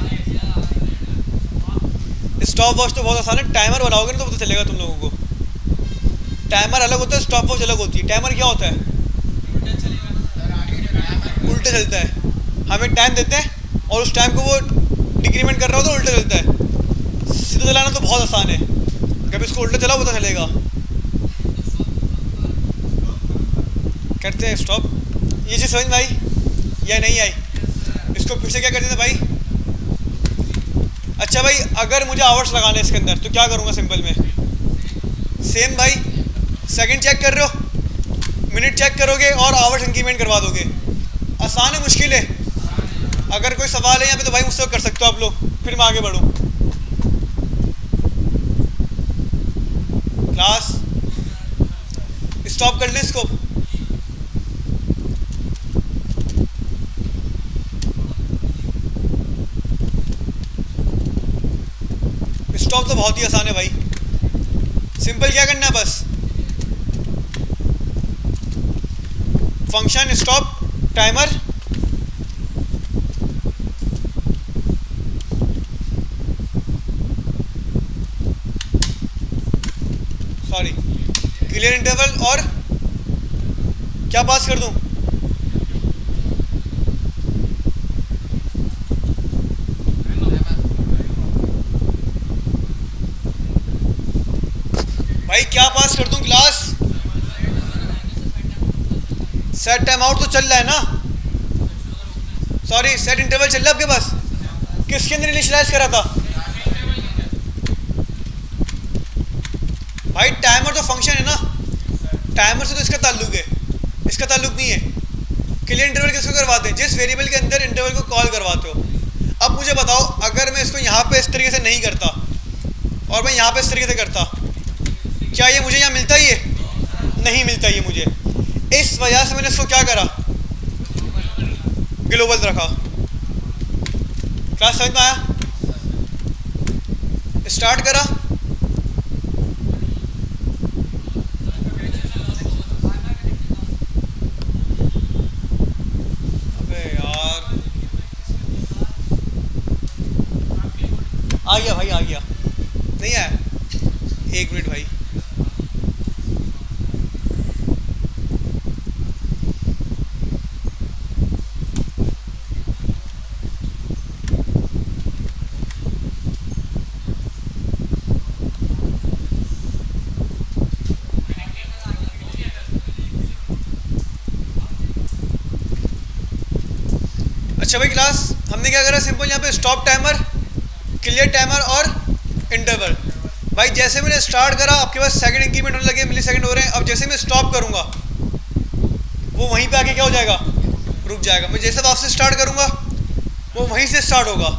स्टॉप वॉच तो बहुत आसान है, टाइमर बनाओगे ना तो पता चलेगा तुम लोगों को। टाइमर अलग होता है, स्टॉप वॉच अलग होती है। टाइमर क्या होता है, उल्टे चलता है, हम एक टाइम देते हैं और उस टाइम को वो डिक्रीमेंट कर रहा हो तो उल्टा चलता है। सीधा चलाना तो बहुत आसान है, कभी इसको उल्टा चलाओ पता चलेगा। करते हैं स्टॉप, ये चीज़ समझ में आई या नहीं आई? इसको फिर से क्या करते थे भाई, अच्छा भाई अगर मुझे आवर्स लगाने इसके अंदर तो क्या करूँगा, सिंपल में सेम भाई, सेकंड चेक कर रहे हो, मिनट चेक करोगे और आवर्स इंक्रीमेंट करवा दोगे। आसान है मुश्किल है? अगर कोई सवाल है यहाँ पे तो भाई मुझसे कर सकते हो आप लोग, फिर मैं आगे बढ़ूँ। क्लास स्टॉप कर लें इसको, स्टॉप तो बहुत ही आसान है भाई, सिंपल क्या करना है बस, function stop timer, sorry clear interval, और क्या पास कर दूं, भाई क्या पास कर दूं क्लास, सेट टाइम आउट तो चल रहा है ना, सॉरी सेट इंटरवल चल रहा है आपके पास, किसके अंदर इनिशियलाइज करा था भाई, टाइमर तो फंक्शन है ना, टाइमर से तो इसका ताल्लुक है, इसका ताल्लुक नहीं है। क्लियर इंटरवल किसको करवाते हैं, जिस वेरिएबल के अंदर इंटरवल को कॉल करवाते हो। अब मुझे बताओ अगर मैं इसको यहाँ पे इस तरीके से नहीं करता और मैं यहाँ पे इस तरीके से करता, क्या ये मुझे यहाँ मिलता ही है, नहीं मिलता ये मुझे, इस वजह से मैंने इसको क्या करा, ग्लोबल रखा। क्लास समझ में आया? स्टार्ट करा। अबे यार आ गया भाई, आ गया। नहीं आया? एक मिनट भाई। अच्छा भाई क्लास, हमने क्या करा? सिंपल यहाँ पे स्टॉप टाइमर, क्लियर टाइमर और इंटरवल। भाई जैसे मैंने स्टार्ट करा आपके पास सेकंड इंक्रीमेंट होने लगे, मिली सेकंड हो रहे हैं। अब जैसे मैं स्टॉप करूँगा वो वहीं पे आके क्या हो जाएगा? रुक जाएगा। मैं जैसे वापस स्टार्ट करूँगा वो वहीं से स्टार्ट होगा,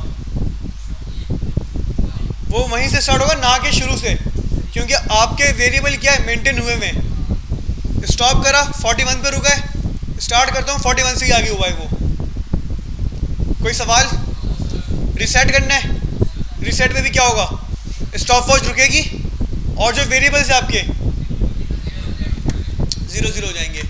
वो वहीं से स्टार्ट होगा, ना कि शुरू से, क्योंकि आपके वेरिएबल क्या है? मेंटेन हुए में। स्टॉप करा 41 पे रुका है, स्टार्ट करता हूँ 41 से ही आगे हुआ है वो। कोई सवाल? रिसेट करना है, रिसेट में भी क्या होगा? स्टॉप वॉच रुकेगी और जो वेरिएबल्स है आपके 0 हो जाएंगे।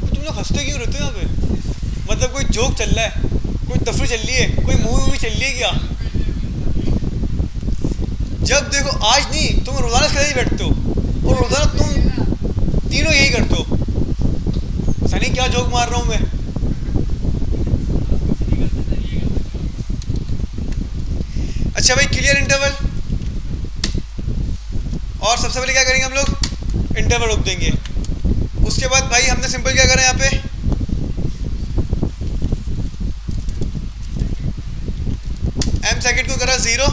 तुम लोग हंसते क्यों रहते हो यहाँ पे? मतलब कोई जोक चल रहा है, कोई तफरी चल रही है, कोई मूवी चल रही है क्या? जब देखो, आज नहीं, तुम रोजाना इसके ही बैठते हो और रोजाना तुम तीनों यही करते हो। सनी क्या जोक मार रहा हूं मैं? अच्छा भाई, क्लियर इंटरवल। और सबसे पहले क्या करेंगे हम लोग? इंटरवल रोक देंगे। उसके बाद भाई हमने सिंपल क्या करा यहाँ पे? एम सेकंड को करा 0,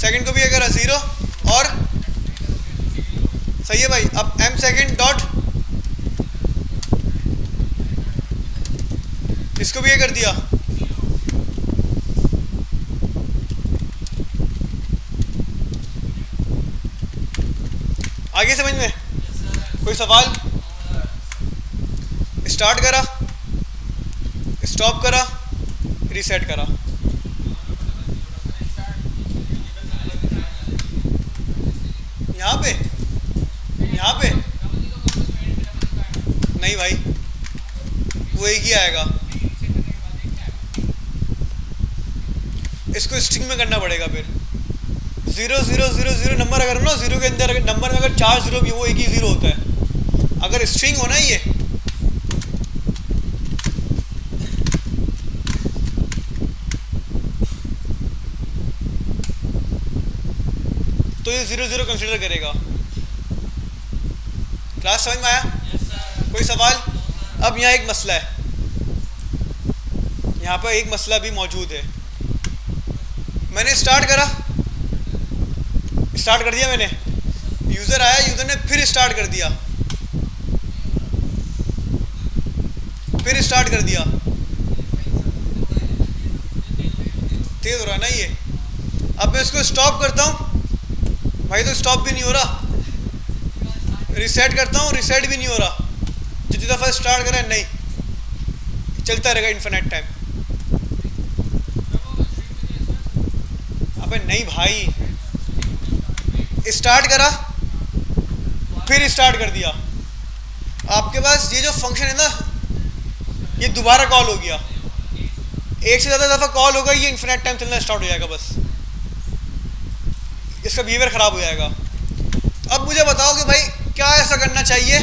सेकंड को भी करा 0 और सही है भाई। अब एम सेकंड डॉट इसको भी कर दिया। आगे समझ में? कोई सवाल? स्टार्ट करा, स्टॉप करा, रीसेट करा। यहाँ पे, यहाँ पे नहीं भाई, वो एक ही आएगा। इसको स्ट्रिंग में करना पड़ेगा फिर। 0 0 0 0 नंबर अगर हो ना, 0 के अंदर नंबर में अगर 4 0 भी, वो एक ही 0 होता है। अगर स्ट्रिंग होना ही है तो ये 0 0 कंसिडर करेगा। क्लास समझ में आया? कोई सवाल? अब यहाँ एक मसला है, यहाँ पर एक मसला भी मौजूद है। मैंने स्टार्ट करा, स्टार्ट कर दिया मैंने, यूज़र आया, यूज़र ने फिर स्टार्ट कर दिया, फिर स्टार्ट कर दिया। तेज हो रहा है ना ये? अब मैं इसको स्टॉप करता हूँ भाई, तो स्टॉप भी नहीं हो रहा। रिसेट करता हूँ, रिसेट भी नहीं हो रहा। जितनी दफ़ा स्टार्ट करा नहीं, चलता रहेगा इन्फिनिट टाइम। अबे नहीं भाई, स्टार्ट करा फिर स्टार्ट कर दिया। आपके पास ये जो फंक्शन है ना, ये दोबारा कॉल हो गया। एक से ज़्यादा दफ़ा कॉल होगा, ये इन्फिनिट टाइम चलना स्टार्ट हो जाएगा। बस इसका बिहेवियर ख़राब हो जाएगा। अब मुझे बताओ कि भाई क्या ऐसा करना चाहिए?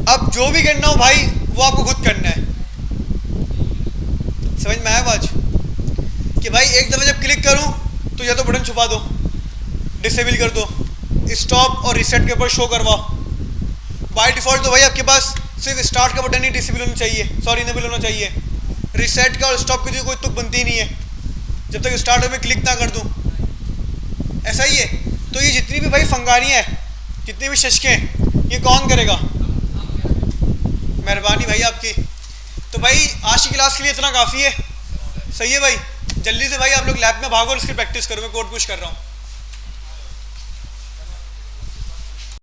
अब जो भी करना हो भाई, वो आपको खुद करना है। समझ में आया बात? कि भाई एक दफ़ा जब क्लिक करूं तो या तो बटन छुपा दो, डिसेबल कर दो, स्टॉप और रीसेट के ऊपर शो करवाओ। बाय डिफ़ॉल्ट तो भाई आपके पास सिर्फ स्टार्ट का बटन ही डिसेबल होना चाहिए, सॉरी इनेबल होना चाहिए। रीसेट का और स्टॉप की कोई तुक बनती ही नहीं है जब तक स्टार्ट में क्लिक ना कर दूं। ऐसा ही है। तो ये जितनी भी भाई फंगारियाँ हैं, जितनी भी शशकें हैं, ये कौन करेगा? मेहरबानी भाई आपकी। तो भाई आज की क्लास के लिए इतना काफ़ी है। सही है भाई, जल्दी से भाई आप लोग लैब में भागो और इसकी प्रैक्टिस करो, मैं कोड पुश कर रहा हूँ।